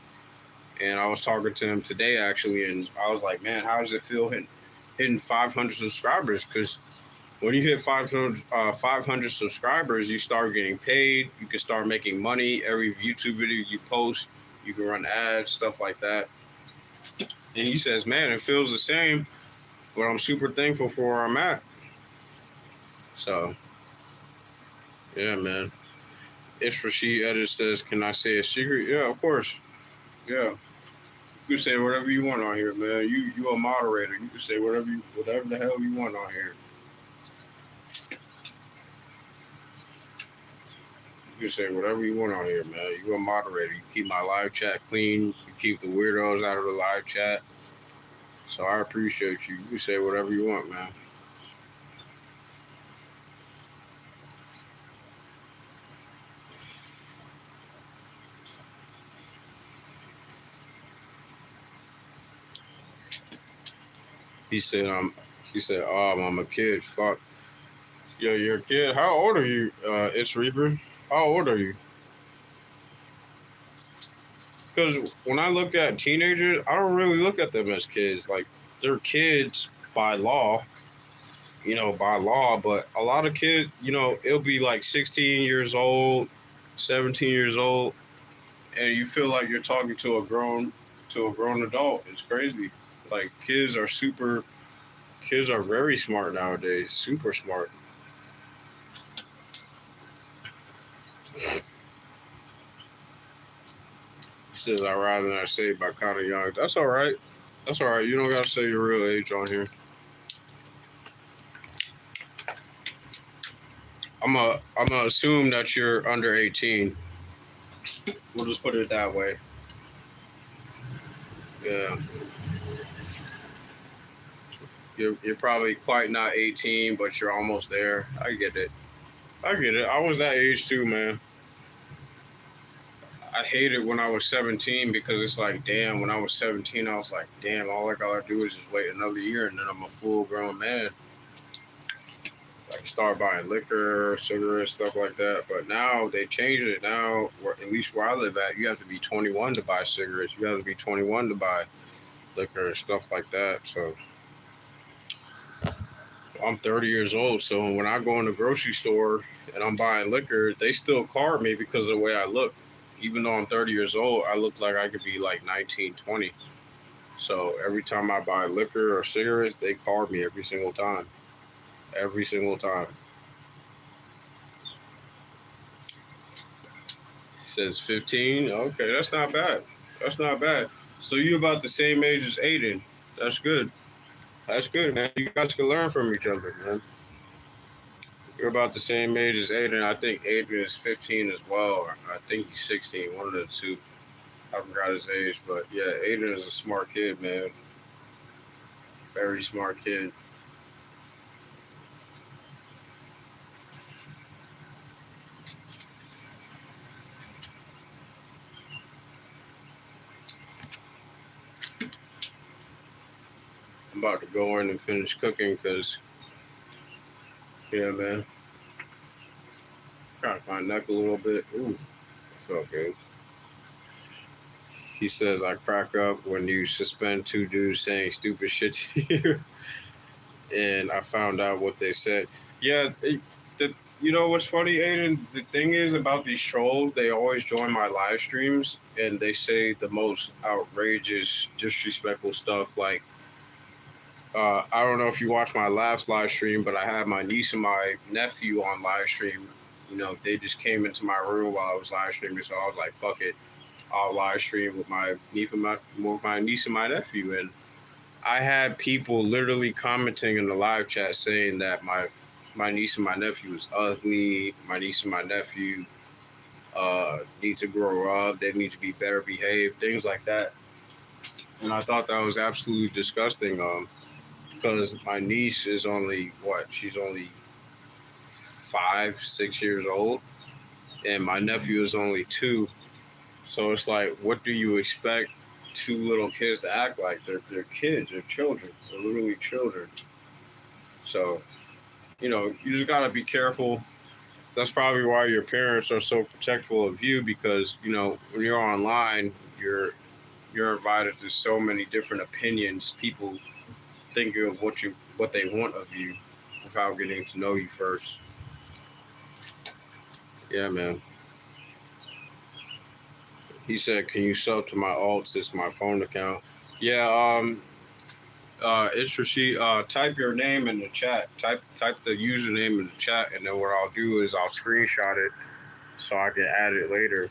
And I was talking to him today, actually, and I was like, man, how does it feel hitting 500 subscribers? Because when you hit 500 subscribers, you start getting paid. You can start making money. Every YouTube video you post, you can run ads, stuff like that. And he says, man, it feels the same, but I'm super thankful for where I'm at. So, yeah, man. It's Rashid Edit says, can I say a secret? Yeah, of course. Yeah. You can say whatever you want on here, man. You a moderator. You can say whatever the hell you want on here. You can say whatever you want on here, man. You a moderator. You keep my live chat clean. You keep the weirdos out of the live chat. So I appreciate you. You can say whatever you want, man. He said, I'm a kid. Fuck. Yo, you're a kid. How old are you? It's Reaper. How old are you? Because when I look at teenagers, I don't really look at them as kids. Like, they're kids by law, by law, but a lot of kids, it'll be like 16 years old, 17 years old, and you feel like you're talking to a grown adult. It's crazy. Like, kids are very smart nowadays, super smart. He says, I'd rather not say by kind of young. That's all right. That's all right. You don't got to say your real age on here. I'm gonna assume that you're under 18. We'll just put it that way. Yeah. You're probably quite not 18, but you're almost there. I get it. I was that age too, man. I hated when I was 17 because it's like, damn, when I was 17, I was like, damn, all I gotta do is just wait another year and then I'm a full grown man. Like, start buying liquor, cigarettes, stuff like that. But now they changed it. Now, at least where I live at, you have to be 21 to buy cigarettes. You have to be 21 to buy liquor and stuff like that. So I'm 30 years old. So when I go in the grocery store and I'm buying liquor, they still card me because of the way I look. Even though I'm 30 years old, I look like I could be like 19, 20. So every time I buy liquor or cigarettes, they card me every single time. Every single time. Says 15. Okay, that's not bad. That's not bad. So you about the same age as Aiden. That's good. That's good, man. You guys can learn from each other, man. You're about the same age as Aiden. I think Aiden is 15 as well. I think he's 16. One of the two. I forgot his age, but yeah, Aiden is a smart kid, man. Very smart kid. I'm about to go in and finish cooking because, yeah, man. Crack my neck a little bit. Ooh, felt good. He says, I crack up when you suspend two dudes saying stupid shit to you. and I found out what they said. Yeah, you know what's funny, Aiden? The thing is about these trolls, they always join my live streams and they say the most outrageous, disrespectful stuff. Like, I don't know if you watched my last live stream, but I had my niece and my nephew on live stream. You know, they just came into my room while I was live streaming, so I was like, "Fuck it, I'll live stream with my niece and my nephew." And I had people literally commenting in the live chat saying that my niece and my nephew is ugly. My niece and my nephew need to grow up. They need to be better behaved. Things like that. And I thought that was absolutely disgusting. Because my niece is only what? She's only 5, 6 years old, and my nephew is only 2. So it's like, what do you expect 2 little kids to act like? They're kids. They're children. They're literally children. So you just gotta be careful. That's probably why your parents are so protectful of you, because when you're online, you're invited to so many different opinions. People think of what they want of you without getting to know you first. Yeah, man. He said, "Can you sub to my alts? It's my phone account." Yeah. It's Rashid. Type your name in the chat. Type the username in the chat, and then what I'll do is I'll screenshot it so I can add it later.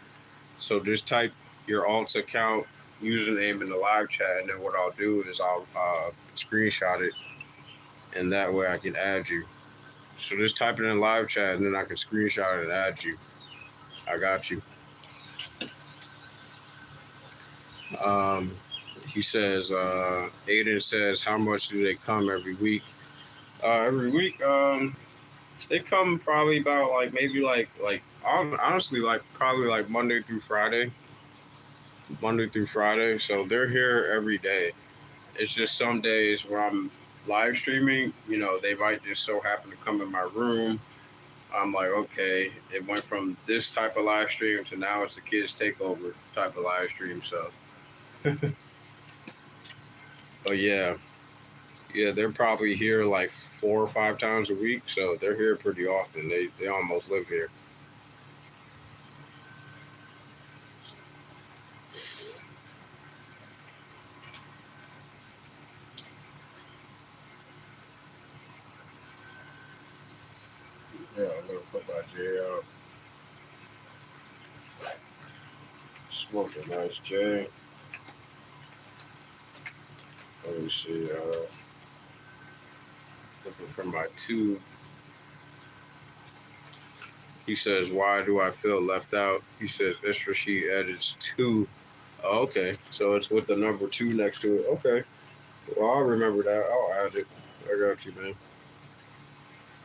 So just type your alts account username in the live chat, and then what I'll do is I'll screenshot it, and that way I can add you. So just type it in the live chat, and then I can screenshot it and add you. I got you. Um, he says, Aiden says, how much do they come every week? Every week, they come probably about like maybe like honestly like probably like Monday through Friday. Monday through Friday. So they're here every day. It's just some days where I'm live streaming, they might just so happen to come in my room. I'm like, okay, it went from this type of live stream to now it's the kids takeover type of live stream. So, but yeah, they're probably here like 4 or 5 times a week. So they're here pretty often. They almost live here. Yeah, I'm gonna put my J out. Smoke a nice J. Let me see. Looking for my 2. He says, "Why do I feel left out?" He says, "Extra sheet edits 2." Oh, okay, so it's with the number 2 next to it. Okay, well I'll remember that. I'll add it. I got you, man.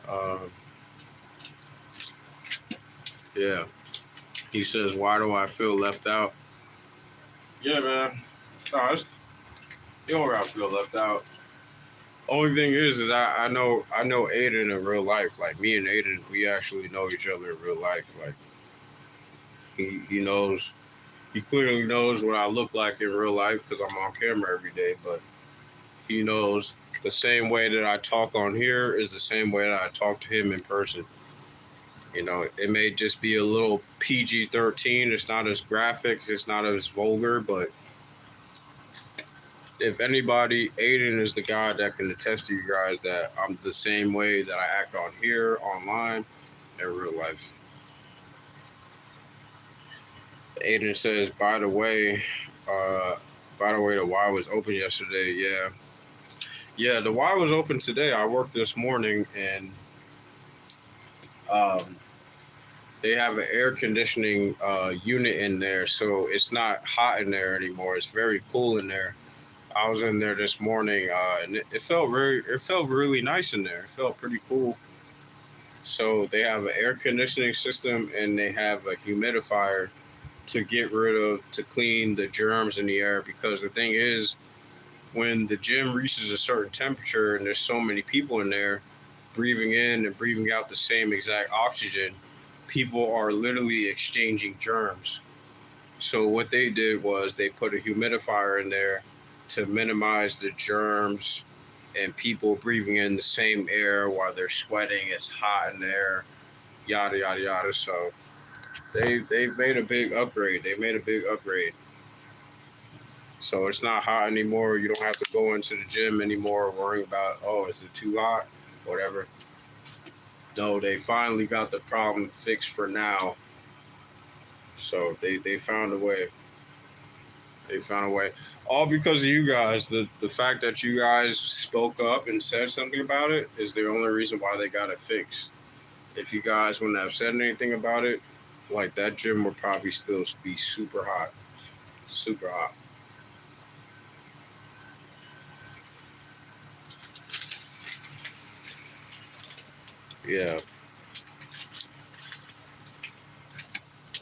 Um, yeah. He says, "Why do I feel left out?" Yeah, man. No, you don't gotta feel left out. Only thing is I know Aiden in real life. Like me and Aiden, we actually know each other in real life. Like he knows, he clearly knows what I look like in real life because I'm on camera every day. But he knows the same way that I talk on here is the same way that I talk to him in person. It may just be a little PG-13. It's not as graphic. It's not as vulgar, but if anybody, Aiden is the guy that can attest to you guys that I'm the same way that I act on here, online, in real life. Aiden says, the Y was open yesterday. Yeah, the Y was open today. I worked this morning, and um, they have an air conditioning unit in there, so it's not hot in there anymore. It's very cool in there. I was in there this morning, and it felt really nice in there. It felt pretty cool. So they have an air conditioning system and they have a humidifier to clean the germs in the air. Because the thing is, when the gym reaches a certain temperature and there's so many people in there breathing in and breathing out the same exact oxygen, people are literally exchanging germs. So what they did was they put a humidifier in there to minimize the germs and people breathing in the same air while they're sweating. It's hot in there, yada yada yada. So they've made a big upgrade. They made a big upgrade. So it's not hot anymore. You don't have to go into the gym anymore worrying about, oh, is it too hot? Whatever. No, they finally got the problem fixed for now. So they found a way. They found a way. All because of you guys. The fact that you guys spoke up and said something about it is the only reason why they got it fixed. If you guys wouldn't have said anything about it, like that gym would probably still be super hot. Super hot. Yeah.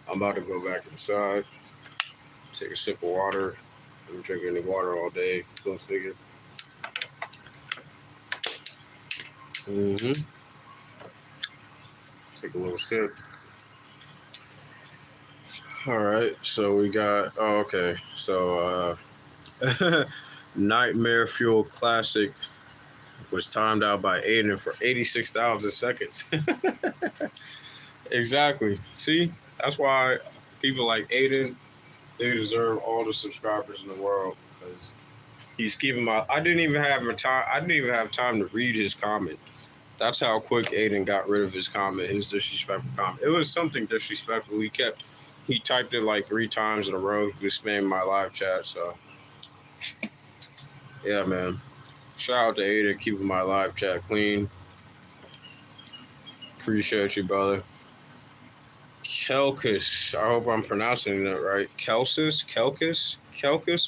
I'm about to go back inside, take a sip of water. I've been drinking any water all day. Go figure. Take a little sip. All right, so we got. Oh, okay. So, Nightmare Fuel Classic was timed out by Aiden for 86,000 seconds. Exactly. See, that's why people like Aiden, they deserve all the subscribers in the world because he's keeping my. I didn't even have time to read his comment. That's how quick Aiden got rid of his comment, his disrespectful comment. It was something disrespectful. He typed it like 3 times in a row. He was spamming my live chat. So, yeah, man. Shout out to Aiden keeping my live chat clean. Appreciate you, brother. Kelkus. I hope I'm pronouncing that right. Kelkus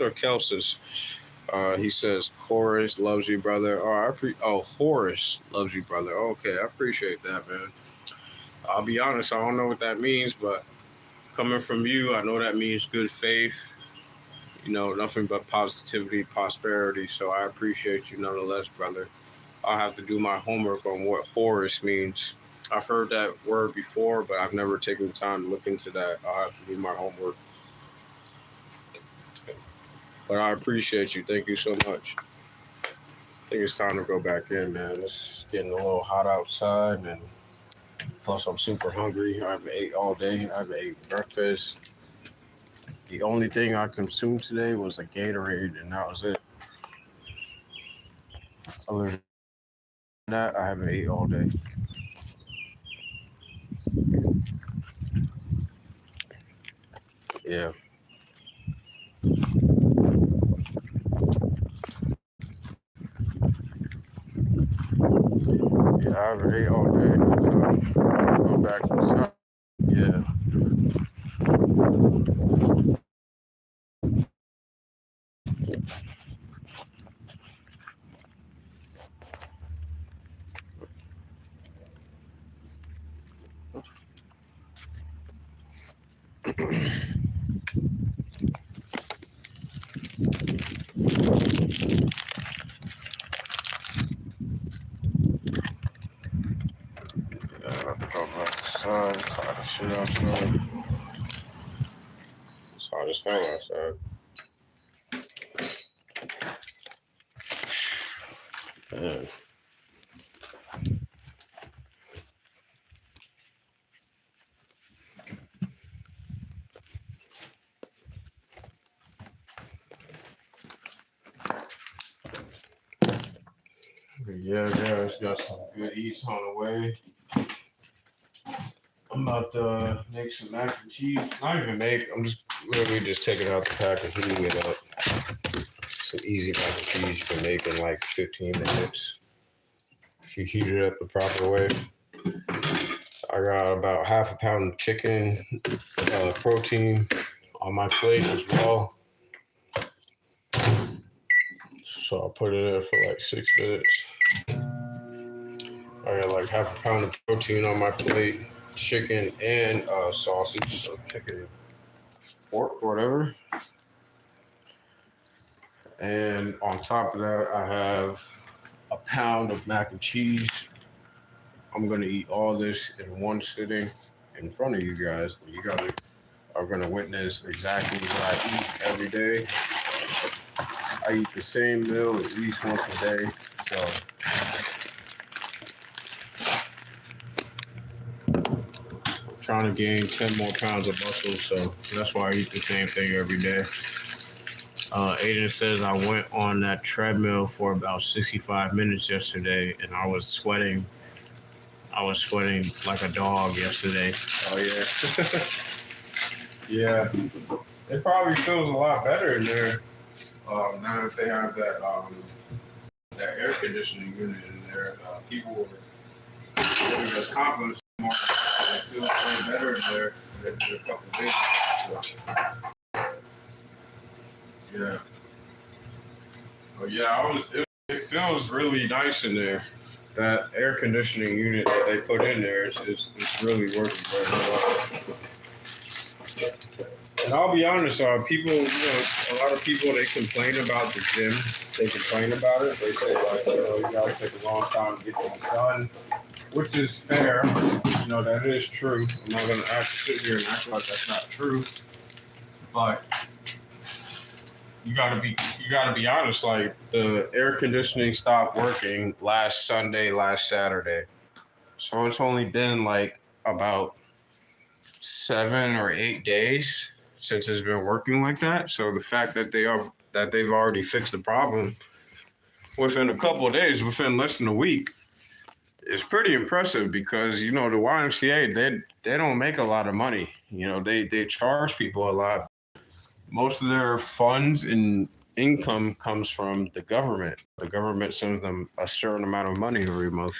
or Kelsis? He says, Horace loves you, brother. Horace loves you, brother. Okay, I appreciate that, man. I'll be honest, I don't know what that means, but coming from you, I know that means good faith. You know, nothing but positivity, prosperity. So I appreciate you nonetheless, brother. I'll have to do my homework on what Horace means. I've heard that word before, but I've never taken the time to look into that. I'll have to do my homework. But I appreciate you. Thank you so much. I think it's time to go back in, man. It's getting a little hot outside, and plus I'm super hungry. I haven't ate all day. I haven't ate breakfast. The only thing I consumed today was a Gatorade, and that was it. Other than that, I haven't ate all day. Yeah. Yeah, I haven't ate all day, so I'll go back inside. Yeah. Go back inside. It's hot as shit outside. It's hot as hell outside. Man. Yeah, guys, got some good eats on the way. I'm about to make some mac and cheese. Not even make. I'm just literally just taking out the pack and heating it up. Some easy mac and cheese you can make in like 15 minutes if you heat it up the proper way. I got about half a pound of chicken protein on my plate as well. So I'll put it in for like 6 minutes. I got like half a pound of protein on my plate, chicken and sausage, so chicken, pork, whatever. And on top of that, I have a pound of mac and cheese. I'm gonna eat all this in one sitting in front of you guys. You guys are gonna witness exactly what I eat every day. I eat the same meal at least once a day. So I'm trying to gain 10 more pounds of muscle, so that's why I eat the same thing every day. Aiden says I went on that treadmill for about 65 minutes yesterday, and I was sweating. I was sweating like a dog yesterday. Oh yeah, yeah. It probably feels a lot better in there now that they have that air conditioning unit in there. People are giving us compliments more. It feels way better in there than it did a couple of days ago. So, yeah. Oh yeah, it feels really nice in there. That air conditioning unit that they put in there is really working very well. And I'll be honest, people, a lot of people, they complain about the gym. They complain about it. They say, like, you gotta take a long time to get things done, which is fair. That is true. I'm not gonna sit here and act like that's not true. But you gotta be honest. Like, the air conditioning stopped working last Sunday, last Saturday, so it's only been like about 7 or 8 days since it's been working like that. So the fact that they've already fixed the problem within a couple of days, within less than a week, is pretty impressive because the YMCA, they don't make a lot of money. They charge people a lot. Most of their funds and income comes from the government. The government sends them a certain amount of money every month.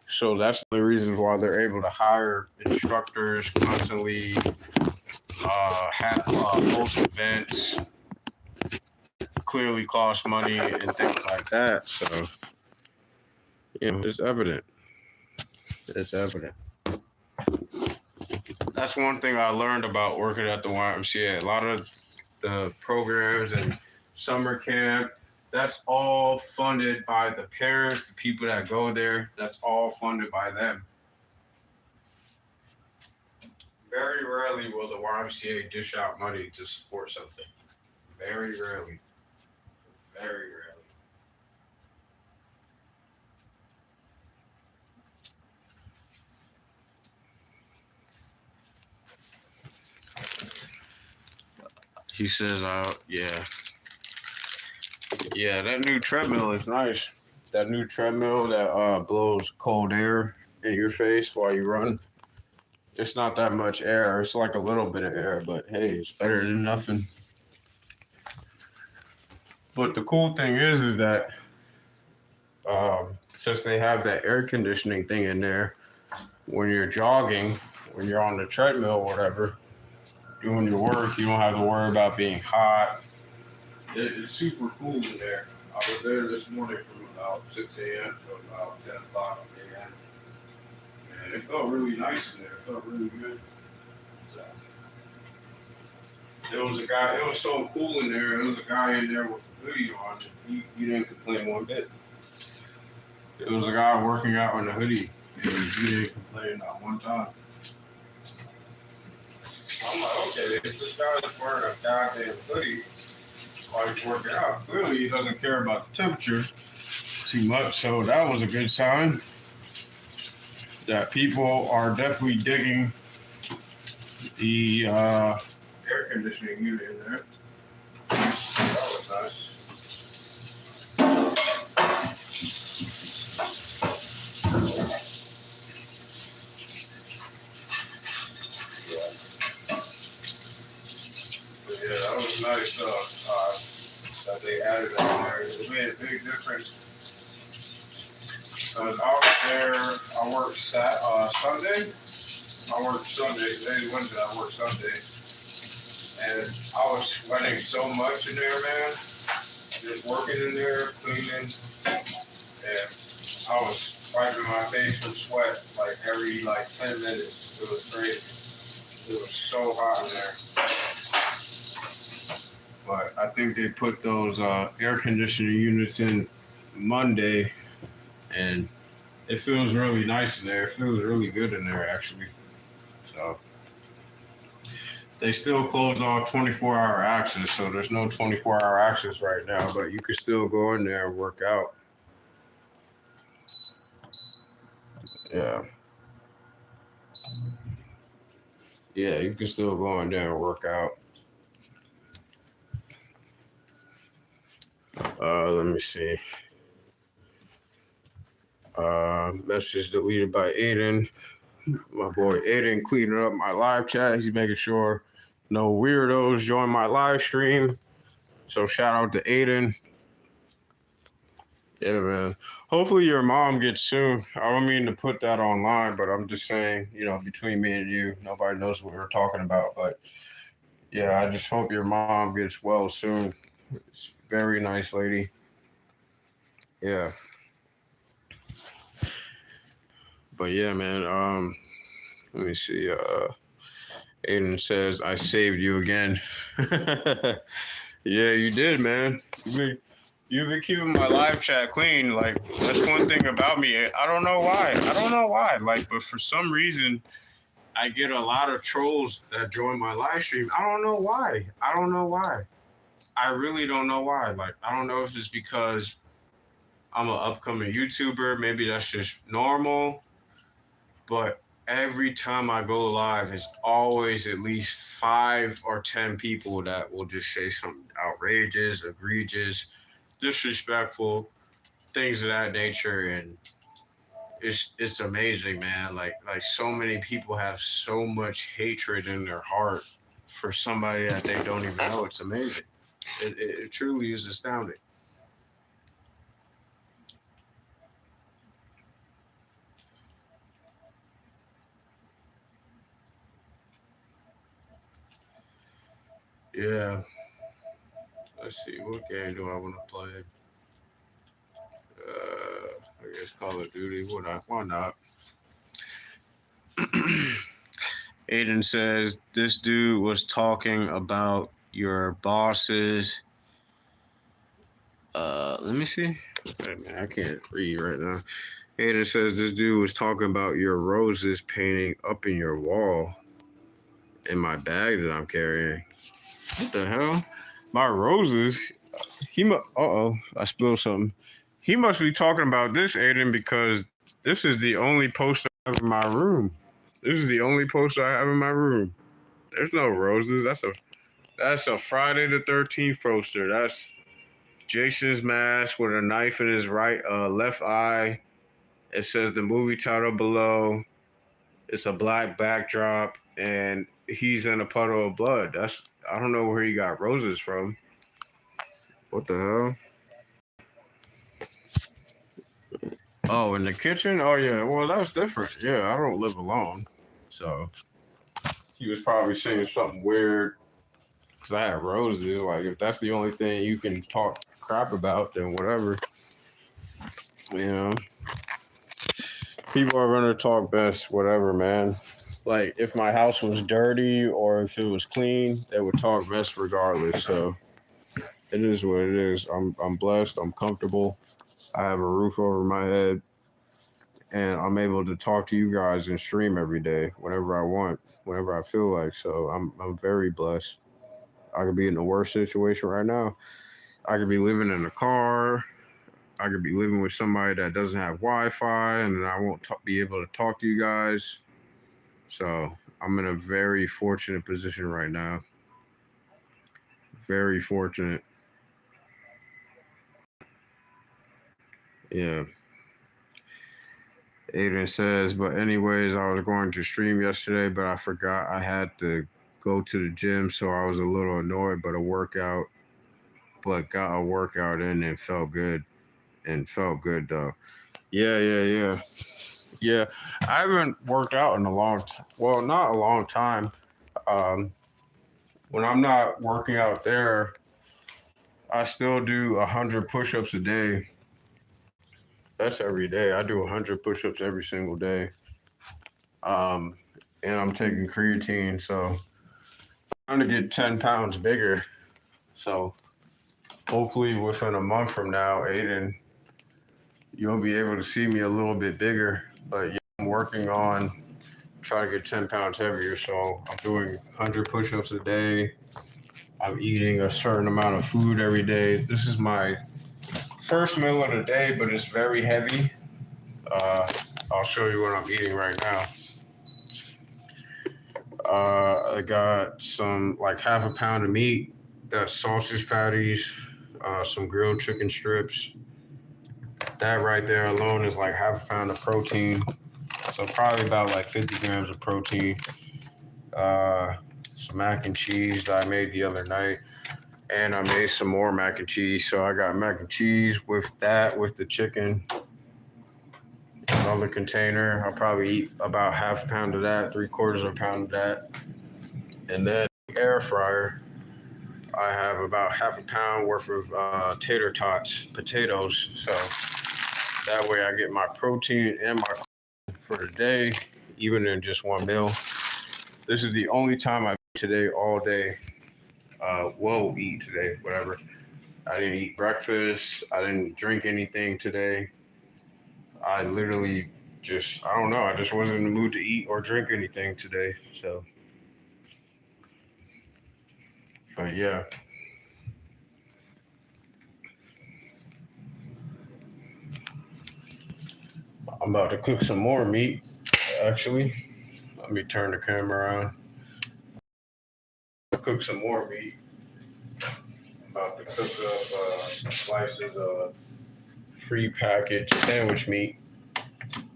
So that's the reason why they're able to hire instructors constantly, host events, clearly cost money and things like that. So, it's evident. It's evident. That's one thing I learned about working at the YMCA. A lot of the programs and summer camp, that's all funded by the parents, the people that go there. That's all funded by them. Very rarely will the YMCA dish out money to support something. Very rarely. Very rarely. He says, yeah. Yeah, that new treadmill is nice. That new treadmill that blows cold air in your face while you run. It's not that much air. It's like a little bit of air, but hey, it's better than nothing. But the cool thing is that since they have that air conditioning thing in there, when you're jogging, when you're on the treadmill or whatever, doing your work, you don't have to worry about being hot. It's super cool in there. I was there this morning from about 6 a.m. to about 10 o'clock a.m. And it felt really nice in there. It felt really good. So, it was so cool in there. There was a guy in there with a hoodie on. He didn't complain one bit. There was a guy working out in a hoodie, and he didn't complain not one time. I'm like, okay, if this guy's wearing a goddamn hoodie while he's working out, clearly he doesn't care about the temperature too much. So that was a good sign that people are definitely digging the air conditioning unit in there. That was nice. Yeah, that was nice that they added that there. It made a big difference. Because I was there, I worked Sunday. I worked Sunday. Today's Wednesday, I worked Sunday. And I was sweating so much in there, man. Just working in there, cleaning. And I was wiping my face with sweat every 10 minutes. It was crazy. It was so hot in there. But I think they put those air conditioning units in Monday, and it feels really nice in there. It feels really good in there, actually. So they still closed off 24-hour access, so there's no 24-hour access right now, but you can still go in there and work out. Yeah. Yeah, you can still go in there and work out. Let me see. Message deleted by Aiden. My boy Aiden cleaning up my live chat. He's making sure no weirdos join my live stream. So shout out to Aiden. Yeah, man. Hopefully your mom gets soon. I don't mean to put that online, but I'm just saying, between me and you, nobody knows what we're talking about. But yeah, I just hope your mom gets well soon. Very nice lady. Yeah. But yeah, man. Let me see. Aiden says, I saved you again. Yeah, you did, man. You've been keeping my live chat clean. Like, that's one thing about me. I don't know why. Like, but for some reason, I get a lot of trolls that join my live stream. I don't know why. I really don't know why. Like, I don't know if it's because I'm an upcoming YouTuber. Maybe that's just normal. But every time I go live, it's always at least 5 or 10 people that will just say something outrageous, egregious, disrespectful, things of that nature. And it's amazing, man. Like so many people have so much hatred in their heart for somebody that they don't even know. It's amazing. It truly is astounding. Yeah. Let's see. What game do I want to play? I guess Call of Duty. Why not? Aiden says this dude was talking about your bosses. Let me see. Wait, man, I can't read right now. Aiden says this dude was talking about your roses painting up in your wall in my bag that I'm carrying. What the hell? My roses? I spilled something. He must be talking about this, Aiden, because this is the only poster I have in my room. This is the only poster I have in my room. There's no roses. That's a Friday the 13th poster. That's Jason's mask with a knife in his left eye. It says the movie title below. It's a black backdrop, and he's in a puddle of blood. I don't know where he got roses from. What the hell? Oh, in the kitchen? Oh yeah. Well, that's different. Yeah, I don't live alone, so he was probably saying something weird because I have roses. Like, if that's the only thing you can talk crap about, then whatever. You know, people are gonna talk best, whatever, man. Like, if my house was dirty or if it was clean, they would talk best regardless. So it is what it is. I'm blessed. I'm comfortable. I have a roof over my head, and I'm able to talk to you guys and stream every day whenever I want, whenever I feel like. So I'm very blessed. I could be in the worst situation right now. I could be living in a car. I could be living with somebody that doesn't have Wi-Fi, and I won't be able to talk to you guys. So I'm in a very fortunate position right now. Very fortunate. Yeah. Aiden says, but anyways, I was going to stream yesterday, but I forgot I had to go to the gym, so I was a little annoyed, but got a workout in and felt good though. Yeah. Yeah. I haven't worked out in a long time. Well, not a long time. Um, when I'm not working out there, I still do 100 push-ups a day. That's every day. I do 100 push-ups every single day. Um, and I'm taking creatine, so I'm gonna get 10 pounds bigger. So hopefully within a month from now, Aiden, you'll be able to see me a little bit bigger. But yeah, I'm working on trying to get 10 pounds heavier. So I'm doing 100 push-ups a day. I'm eating a certain amount of food every day. This is my first meal of the day, but it's very heavy. Uh, I'll show you what I'm eating right now. I got some like half a pound of meat, that's sausage patties, some grilled chicken strips. That right there alone is like half a pound of protein. So probably about like 50 grams of protein. Uh, some mac and cheese that I made the other night. And I made some more mac and cheese. So I got mac and cheese with that, with the chicken. Another container. I'll probably eat about half a pound of that, three-quarters of a pound of that. And then air fryer, I have about half a pound worth of tater tots, potatoes. So that way I get my protein and my for the day, even in just one meal. This is the only time I eat today all day. Eat today, whatever. I didn't eat breakfast. I didn't drink anything today. I literally I don't know. I just wasn't in the mood to eat or drink anything today. So, but yeah, I'm about to cook some more meat. Actually, let me turn the camera on. Cook some more meat. I'm about to cook up some slices of pre-packaged sandwich meat,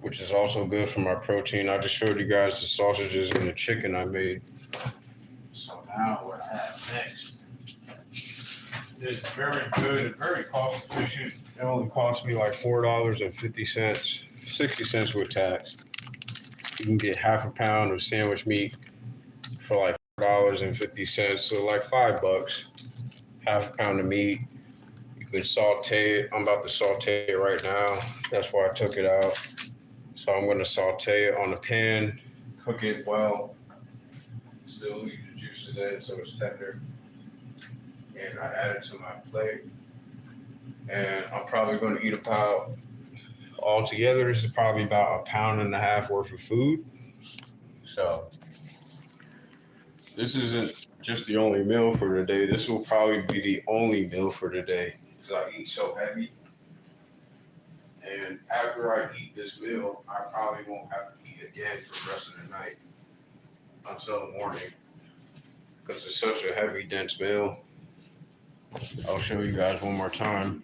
which is also good for my protein. I just showed you guys the sausages and the chicken I made. So now what I have next is very good and very cost efficient. It only cost me like $4.50, 60 cents with tax. You can get half a pound of sandwich meat for like $4.50, so like $5. Half a pound of meat. You can saute it. I'm about to saute it right now. That's why I took it out. So I'm gonna saute it on the pan, cook it well, still leave the juices in so it's tender. And I add it to my plate. And I'm probably gonna eat about altogether. This is probably about a pound and a half worth of food. So this isn't just the only meal for today. This will probably be the only meal for today because I eat so heavy. And after I eat this meal, I probably won't have to eat again for the rest of the night until the morning because it's such a heavy, dense meal. I'll show you guys one more time.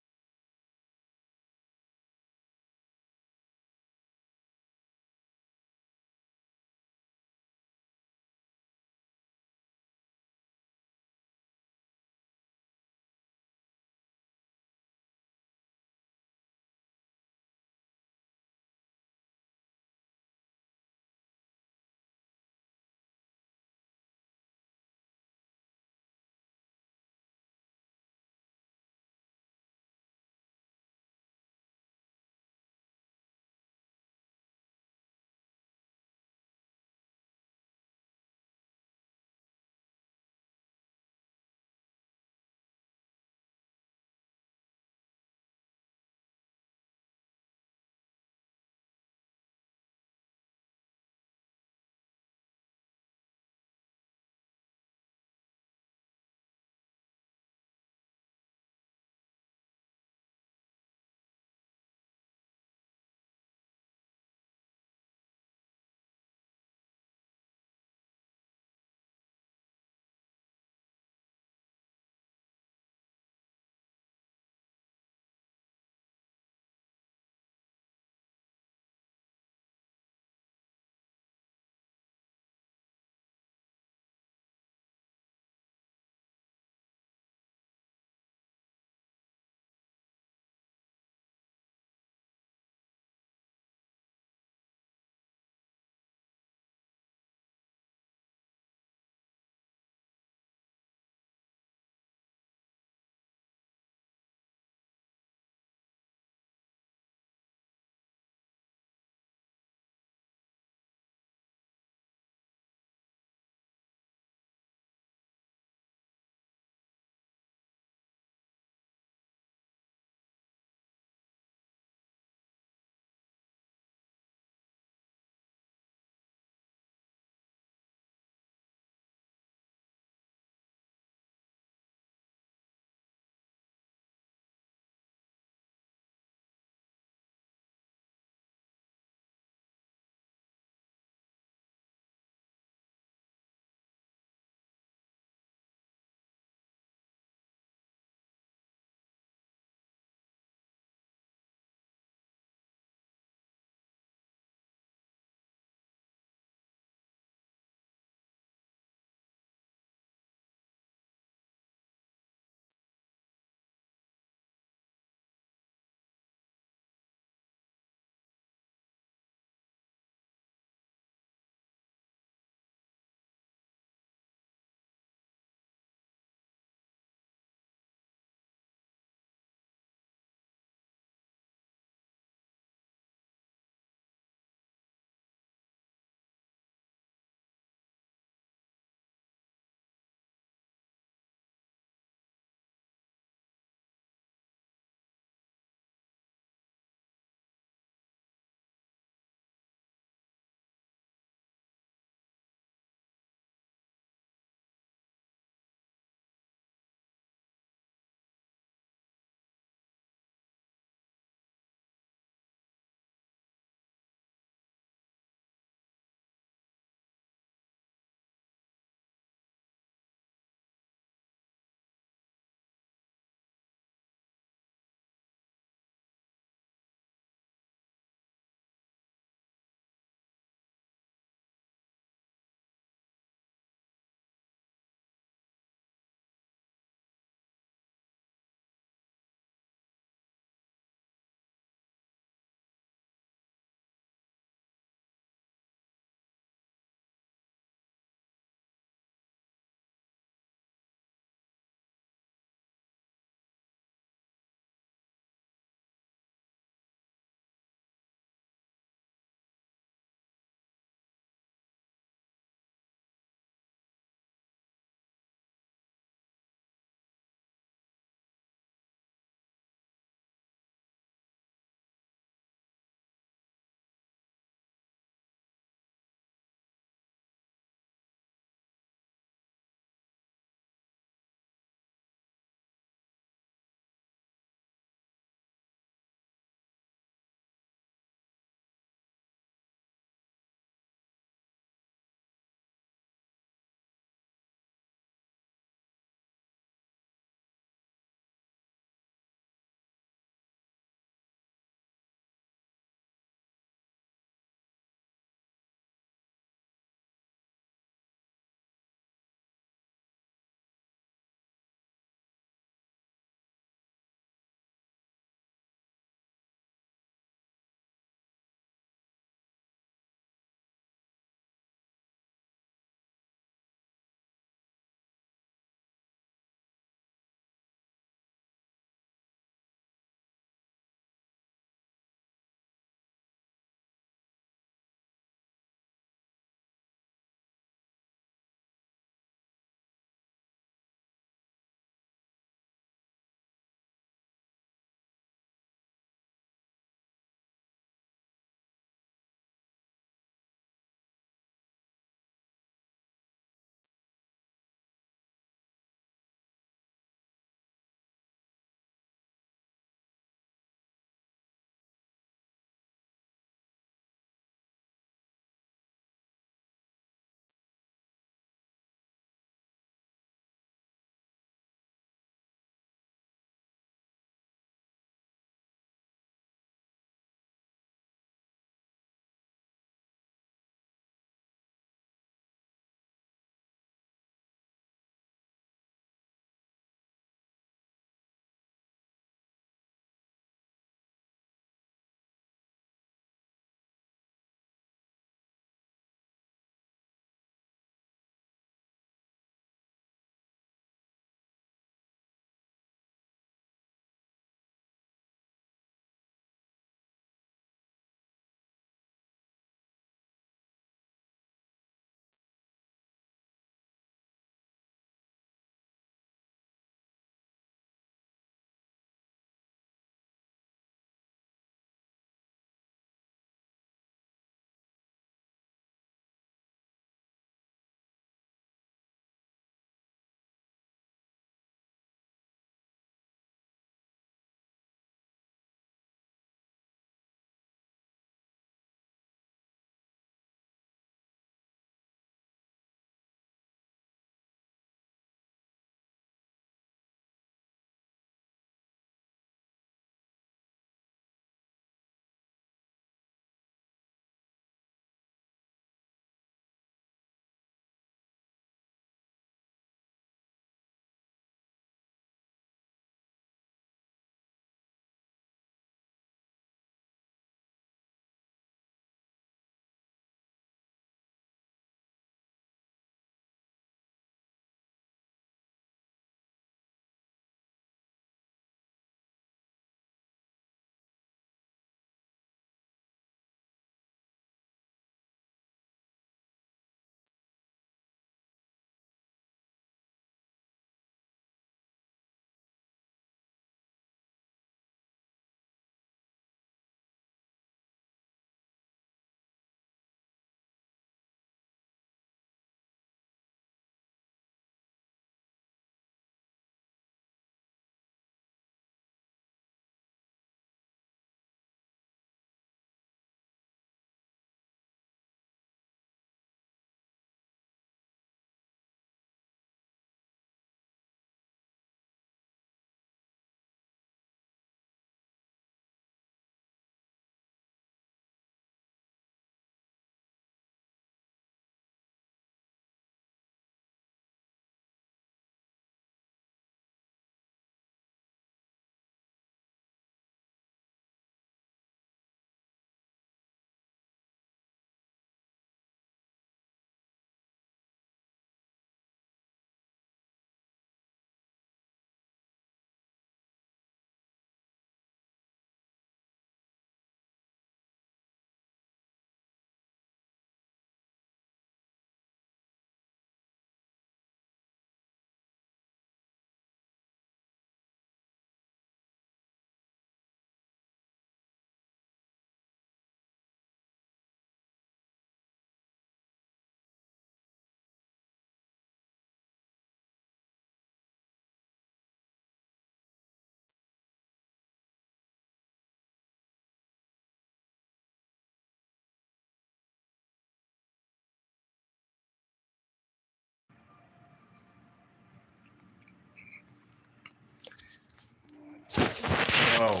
Oh,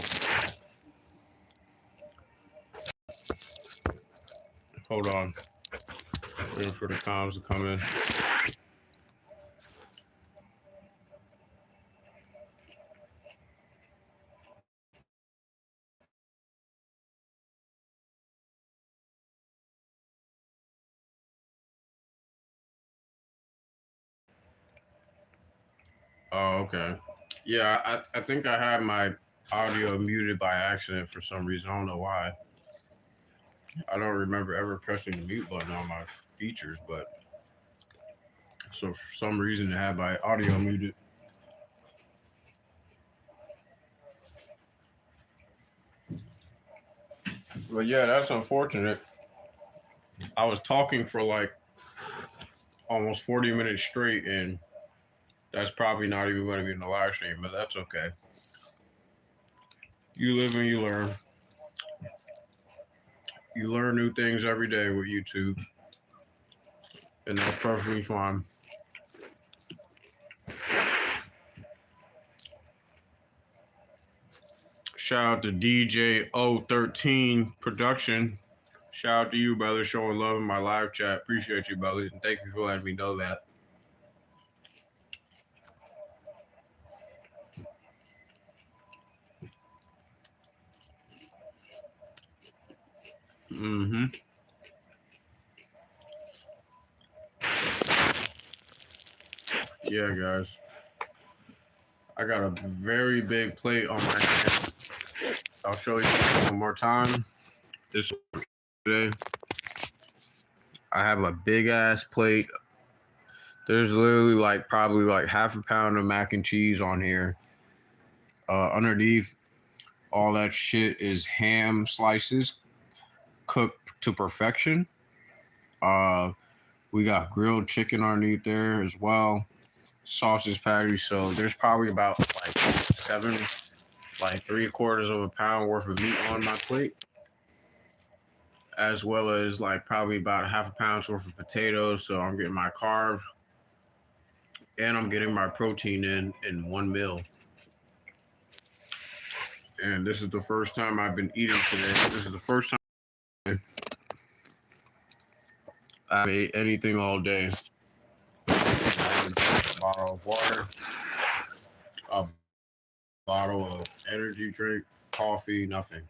hold on. Waiting for the comms to come in. Oh, okay. Yeah, I think I had my audio muted by accident for some reason. I don't know why. I don't remember ever pressing the mute button on my features, but so for some reason I had my audio muted. But yeah, that's unfortunate. I was talking for like almost 40 minutes straight, and that's probably not even going to be in the live stream, but that's okay. You live and you learn. You learn new things every day with YouTube, and that's perfectly fine. Shout out to DJ 013 Production. Shout out to you, brother, showing love in my live chat. Appreciate you, brother, and thank you for letting me know that. Mm-hmm. Yeah, guys. I got a very big plate on my hand. I'll show you one more time. This today, I have a big ass plate. There's literally like probably like half a pound of mac and cheese on here. Underneath all that shit is ham slices cooked to perfection. We got grilled chicken underneath there as well. Sausage patties. So there's probably about like seven, like 3/4 of a pound worth of meat on my plate, as well as like probably about half a pound's worth of potatoes. So I'm getting my carb and I'm getting my protein in one meal. And this is the first time I've been eating today. This is the first time I've ate anything all day. A bottle of water, a bottle of energy drink, coffee, nothing.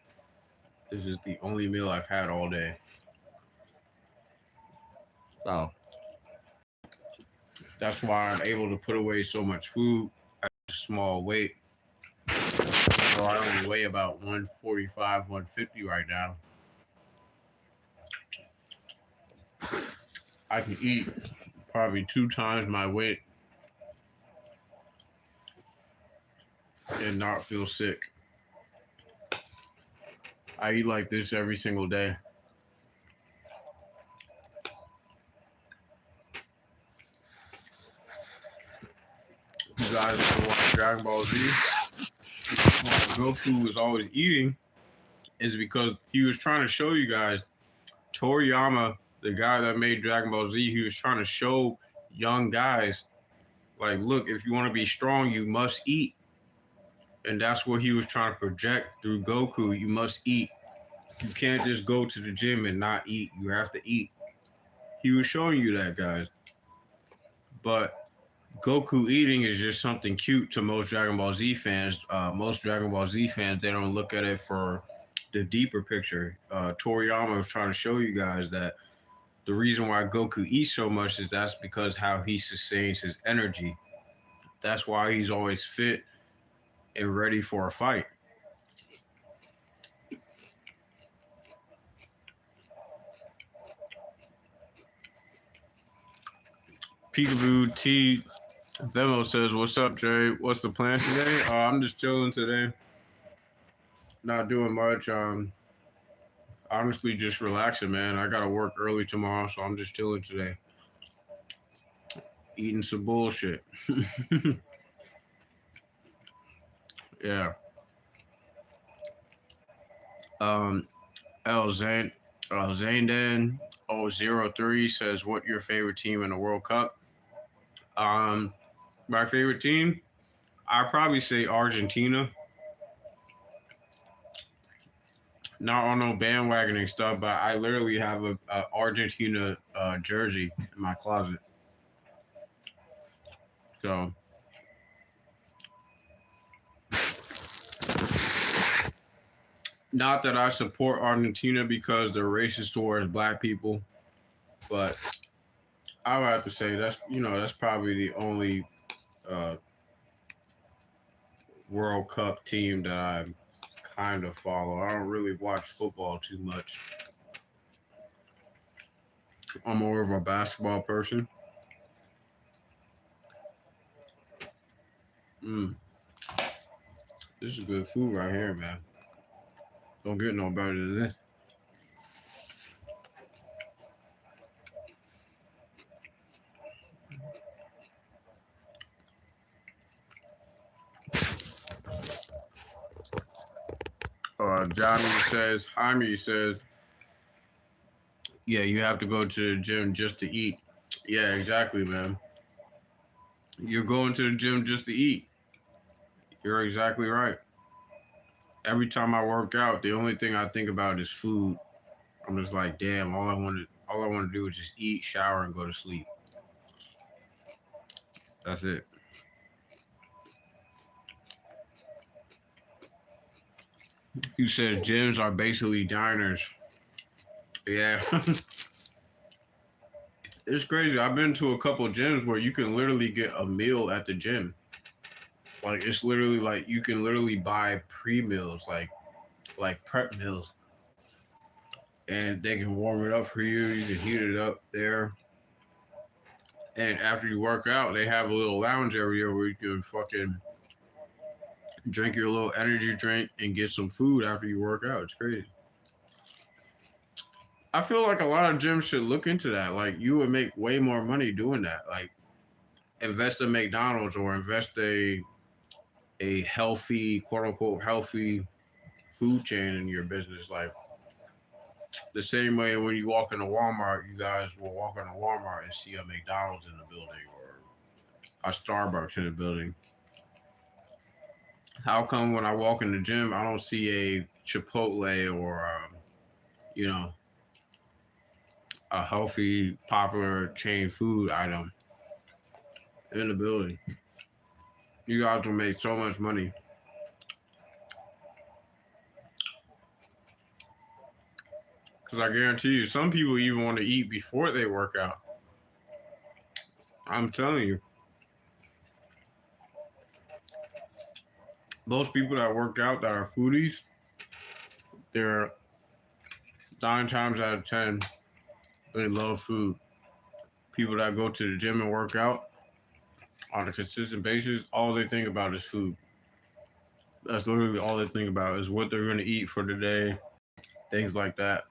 This is the only meal I've had all day. So that's why I'm able to put away so much food at a small weight. So I only weigh about 145, 150 right now. I can eat probably 2 times my weight and not feel sick. I eat like this every single day. You guys ever watch Dragon Ball Z? Goku was always eating is because he was trying to show you guys Toriyama, the guy that made Dragon Ball Z, he was trying to show young guys, like, look, if you want to be strong, you must eat. And that's what he was trying to project through Goku. You must eat. You can't just go to the gym and not eat. You have to eat. He was showing you that, guys. But Goku eating is just something cute to most Dragon Ball Z fans. Most Dragon Ball Z fans, they don't look at it for the deeper picture. Toriyama was trying to show you guys that the reason why Goku eats so much is that's because how he sustains his energy. That's why he's always fit and ready for a fight. Peekaboo T Themo says, "What's up, Jay? What's the plan today? I'm just chilling today. Not doing much. Honestly, just relaxing, man. I gotta work early tomorrow, so I'm just chilling today. Eating some bullshit. Yeah. Um, El Zayn, Zayndan 003 says, "What your favorite team in the World Cup?" My favorite team, I'd probably say Argentina. not on no bandwagoning stuff, but I literally have a Argentina jersey in my closet. So not that I support Argentina because they're racist towards black people, but I would have to say that's probably the only uh, World Cup team that I kind of follow. I don't really watch football too much. I'm more of a basketball person. Mm, this is good food right here, man. Don't get no better than this. Johnny says, Jaime says, yeah, you have to go to the gym just to eat. Yeah, exactly, man. You're going to the gym just to eat. You're exactly right. Every time I work out, the only thing I think about is food. I'm just like, damn, all I want to do is just eat, shower, and go to sleep. That's it. He says gyms are basically diners. Yeah. It's crazy. I've been to a couple gyms where you can literally get a meal at the gym. Like it's literally like you can literally buy pre-meals, like prep meals, and they can warm it up for you. You can heat it up there, and after you work out, they have a little lounge area where you can fucking drink your little energy drink and get some food after you work out. It's crazy. I feel like a lot of gyms should look into that. Like you would make way more money doing that. Like invest in McDonald's or invest a healthy, quote unquote, healthy food chain in your business. Like the same way when you walk into Walmart, you guys will walk into Walmart and see a McDonald's in the building or a Starbucks in the building. How come when I walk in the gym, I don't see a Chipotle or you know a healthy, popular chain food item in the building? You guys will make so much money. Because I guarantee you, some people even want to eat before they work out. I'm telling you, most people that work out that are foodies, they're 9 times out of 10, they love food. People that go to the gym and work out on a consistent basis, all they think about is food. That's literally all they think about is what they're going to eat for the day, things like that.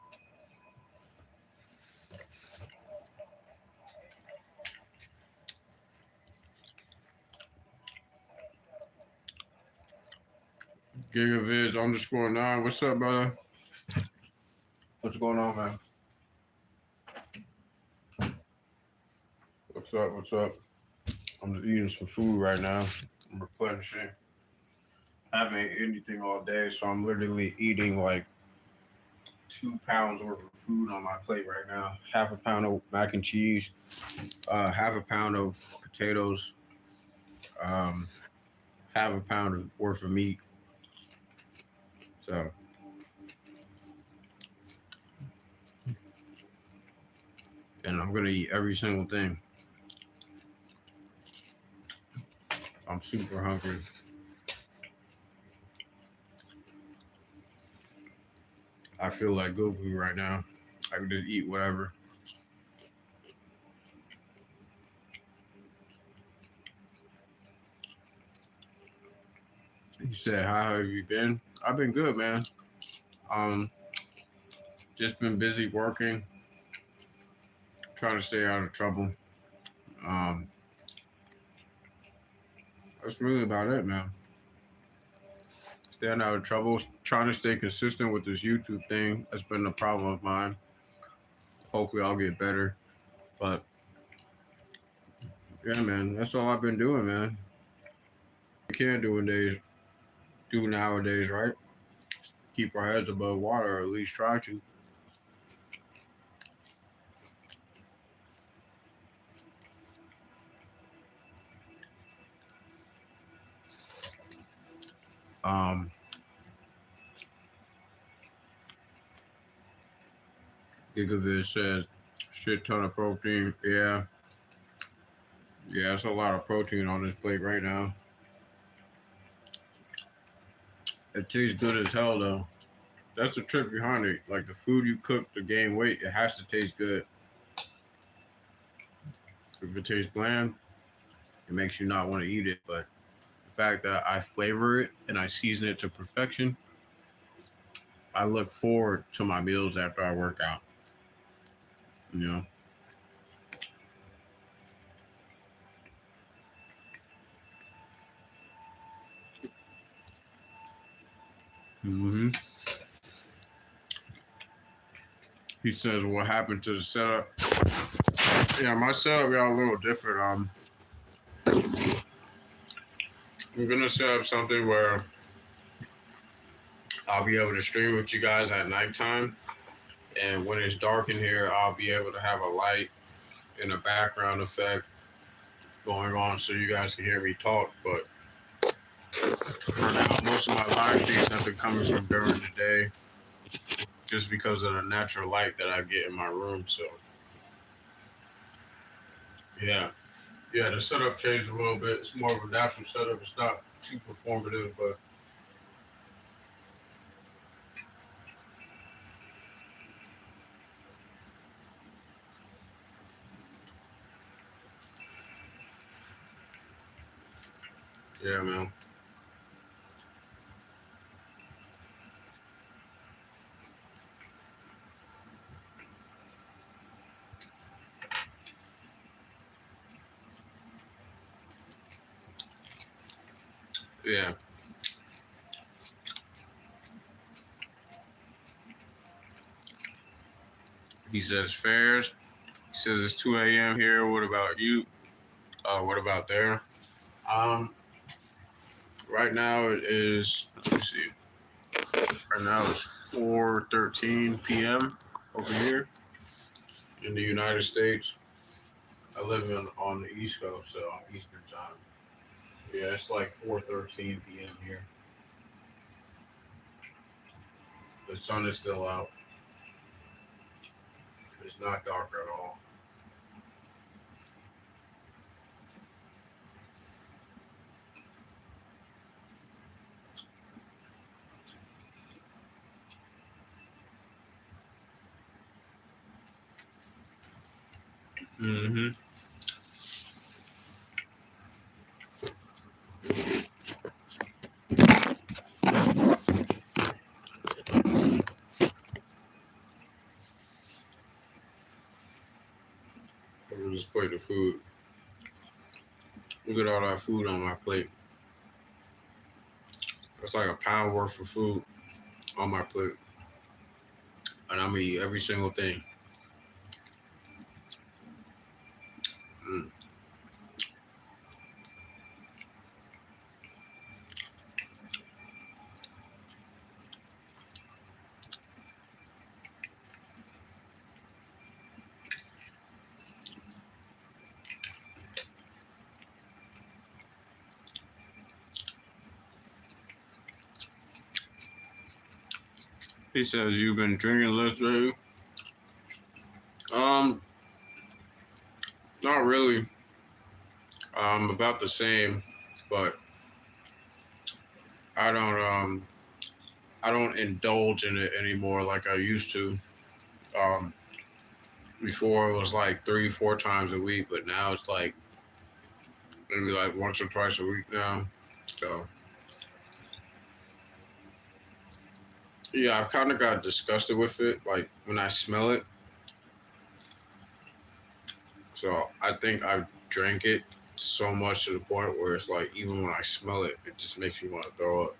Gigaviz underscore 9. What's up, brother? What's going on, man? What's up? What's up? I'm just eating some food right now. I'm replenishing. I haven't ate anything all day, so I'm literally eating like 2 pounds worth of food on my plate right now. Half a pound of mac and cheese, half a pound of potatoes, um, half a pound of worth of meat. So, and I'm gonna eat every single thing. I'm super hungry. I feel like Goku right now. I can just eat whatever. He said, "How have you been?" I've been good, man. Um, just been busy working, trying to stay out of trouble. Um, that's really about it, man. Staying out of trouble, trying to stay consistent with this YouTube thing. That's been a problem of mine. Hopefully, I'll get better. But yeah, man, that's all I've been doing, man. You can't do nowadays, right? keep our heads above water, or at least try to. Um, Gigavid says, shit ton of protein. Yeah, yeah, it's a lot of protein on this plate right now. It tastes good as hell though. That's the trick behind it. Like the food you cook to gain weight, it has to taste good. If it tastes bland, it makes you not want to eat it. But the fact that I flavor it and I season it to perfection, I look forward to my meals after I work out. You know. Hmm. He says, "What happened to the setup?" Yeah, my setup got a little different. I'm gonna set up something where I'll be able to stream with you guys at nighttime, and when it's dark in here, I'll be able to have a light and a background effect going on so you guys can hear me talk. But for now, most of my live streams have been coming from during the day, just because of the natural light that I get in my room. So yeah, yeah, the setup changed a little bit. It's more of a natural setup. It's not too performative, but yeah, man. Yeah. He says fairs. He says it's 2 a.m. here. What about you? What about there? Um, right now it is. Let me see. Right now it's 4:13 p.m. over here in the United States. I live on the East Coast, so Eastern time. Yeah, it's like 4:13 p.m. here. The sun is still out. It's not dark at all. Mm-hmm. Look at this plate of food. Look at all that food on my plate. It's like a pound worth of food on my plate, and I'm gonna eat every single thing. Mm. He says you've been drinking lately. Um, not really. About the same, but I don't I don't indulge in it anymore like I used to. Um, Before it was like 3, 4 times a week, but now it's like maybe like once or twice a week now. So yeah, I've kind of got disgusted with it. Like when I smell it, so I think I've drank it so much to the point where it's like even when I smell it, it just makes me want to throw up.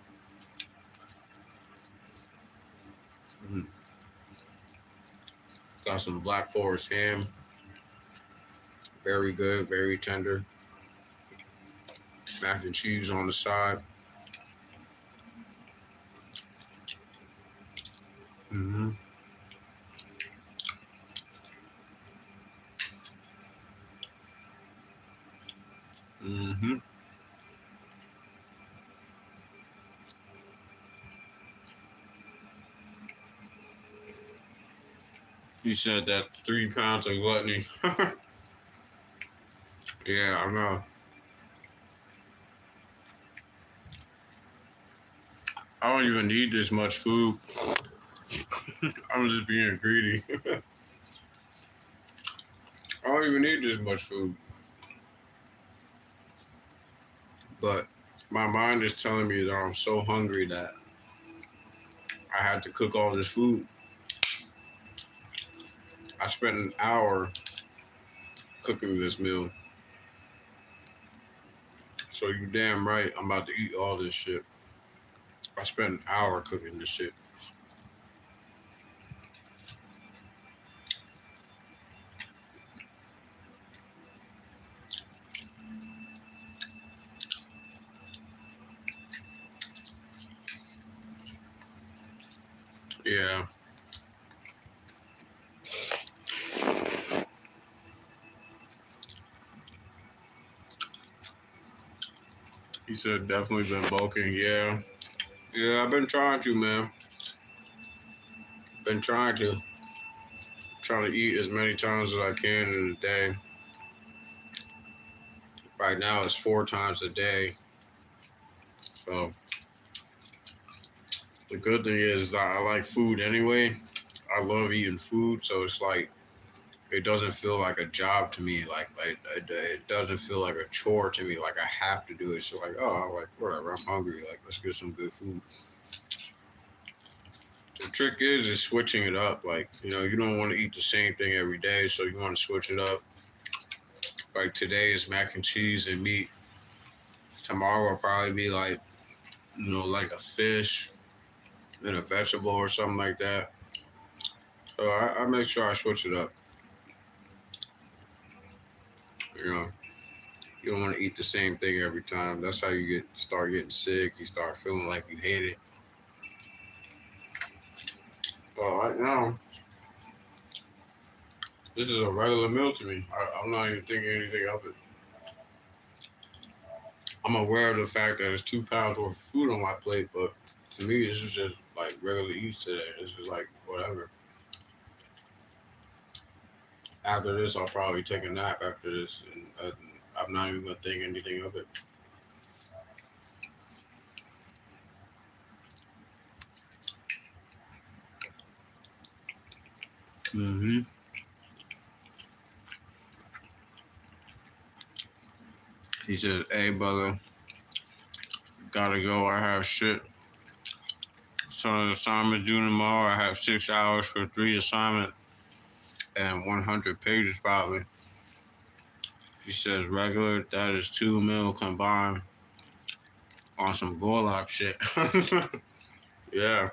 Mm. Got some Black Forest ham, very good, very tender. Mac and cheese on the side. Mm-hmm. He said that 3 pounds of gluttony. Yeah, I know. I don't even need this much food. I'm just being greedy. I don't even need this much food. But my mind is telling me that I'm so hungry that I had to cook all this food. I spent an hour cooking this meal. So you damn right I'm about to eat all this shit. I spent an hour cooking this shit. Yeah. He said definitely been bulking. Yeah. Yeah, I've been trying to, man. Been trying to. Trying to eat as many times as I can in a day. Right now it's 4 times a day. So the good thing is that I like food anyway. I love eating food, so it's like it doesn't feel like a job to me. It doesn't feel like a chore to me. Like I have to do it. So like, oh, like whatever. I'm hungry. Like let's get some good food. The trick is switching it up. Like you don't want to eat the same thing every day, so you want to switch it up. Like today is mac and cheese and meat. Tomorrow will probably be like like a fish and a vegetable or something like that. So I make sure I switch it up. You know, you don't want to eat the same thing every time. That's how you start getting sick. You start feeling like you hate it. Well, right now, this is a regular meal to me. I'm not even thinking anything of it. I'm aware of the fact that it's 2 pounds worth of food on my plate, but to me, this is just like regular eats today. This is like whatever. After this, I'll probably take a nap after this, and I'm not even gonna think anything of it. Hmm. He said, "Hey, brother, gotta go. I have shit. So the assignment due tomorrow. I have 6 hours for 3 assignments and 100 pages probably." He says, "Regular. That is 2 meal combined on some Gorlock shit." Yeah.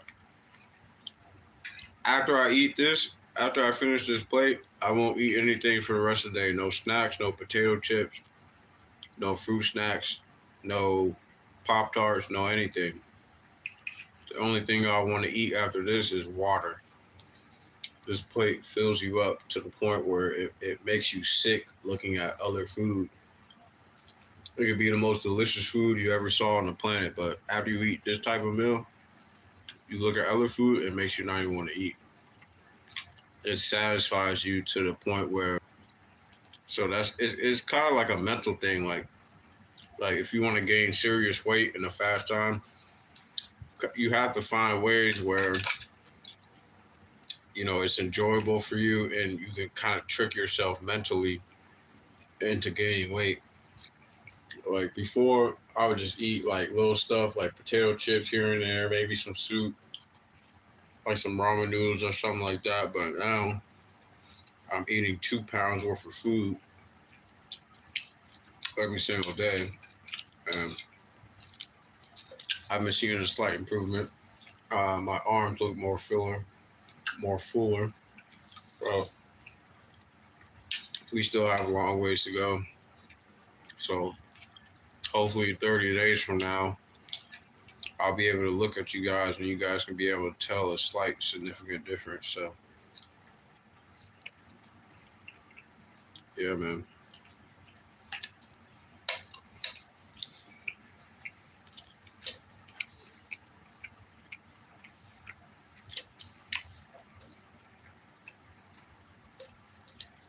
After I finish this plate, I won't eat anything for the rest of the day. No snacks, no potato chips, no fruit snacks, no Pop Tarts, no anything. The only thing I want to eat after this is water. This plate fills you up to the point where it makes you sick looking at other food. It could be the most delicious food you ever saw on the planet, but after you eat this type of meal, you look at other food, it makes you not even want to eat. It satisfies you to the point where it's kind of like a mental thing. Like if you want to gain serious weight in a fast time, you have to find ways where it's enjoyable for you and you can kind of trick yourself mentally into gaining weight. Like before, I would just eat like little stuff like potato chips here and there, maybe some soup, like some ramen noodles or something like that. But now I'm eating 2 pounds worth of food every single day, and I've been seeing a slight improvement. My arms look more fuller. Well, we still have a long ways to go. So hopefully 30 days from now, I'll be able to look at you guys and you guys can be able to tell a slight significant difference. So yeah, man.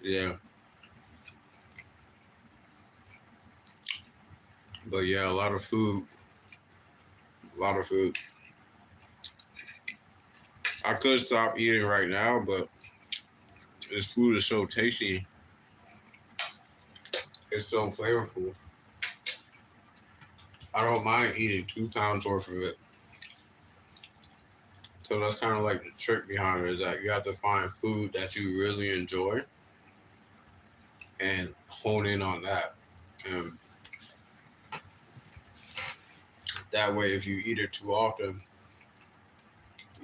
Yeah, but yeah, a lot of food, a lot of food. I could stop eating right now, but this food is so tasty. It's so flavorful. I don't mind eating 2 pounds worth of it. So that's kind of like the trick behind it is that you have to find food that you really enjoy and hone in on that. And that way, if you eat it too often,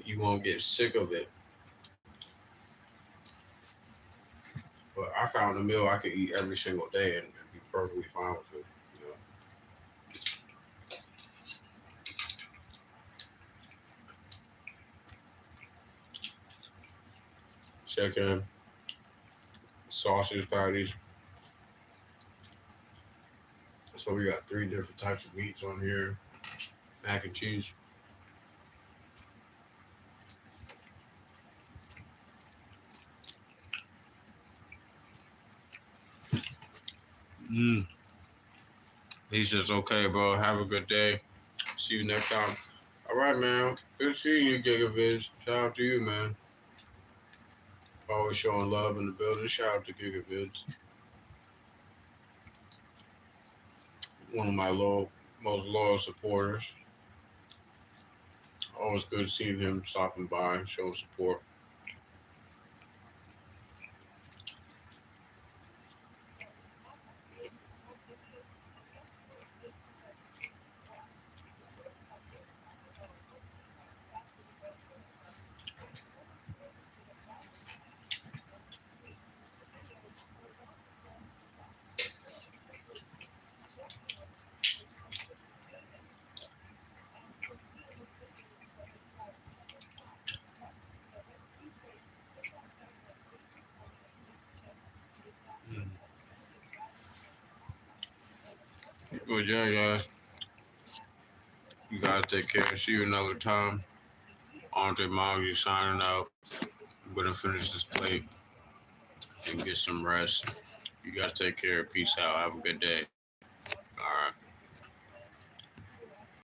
you won't get sick of it. But I found a meal I could eat every single day and be perfectly fine with it. You know, chicken, sausage patties. So we got 3 different types of meats on here. Mac and cheese. Mm. He's just okay, bro. Have a good day. See you next time. All right, man. Good seeing you, Gigaviz. Shout out to you, man. Always showing love in the building. Shout out to Gigaviz, one of my most loyal supporters. Always good seeing him stopping by, showing support. Mm. But yeah, guys, you guys take care. See you another time. Andre Moggy signing out. I'm gonna finish this plate and get some rest. You guys take care. Peace out. Have a good day.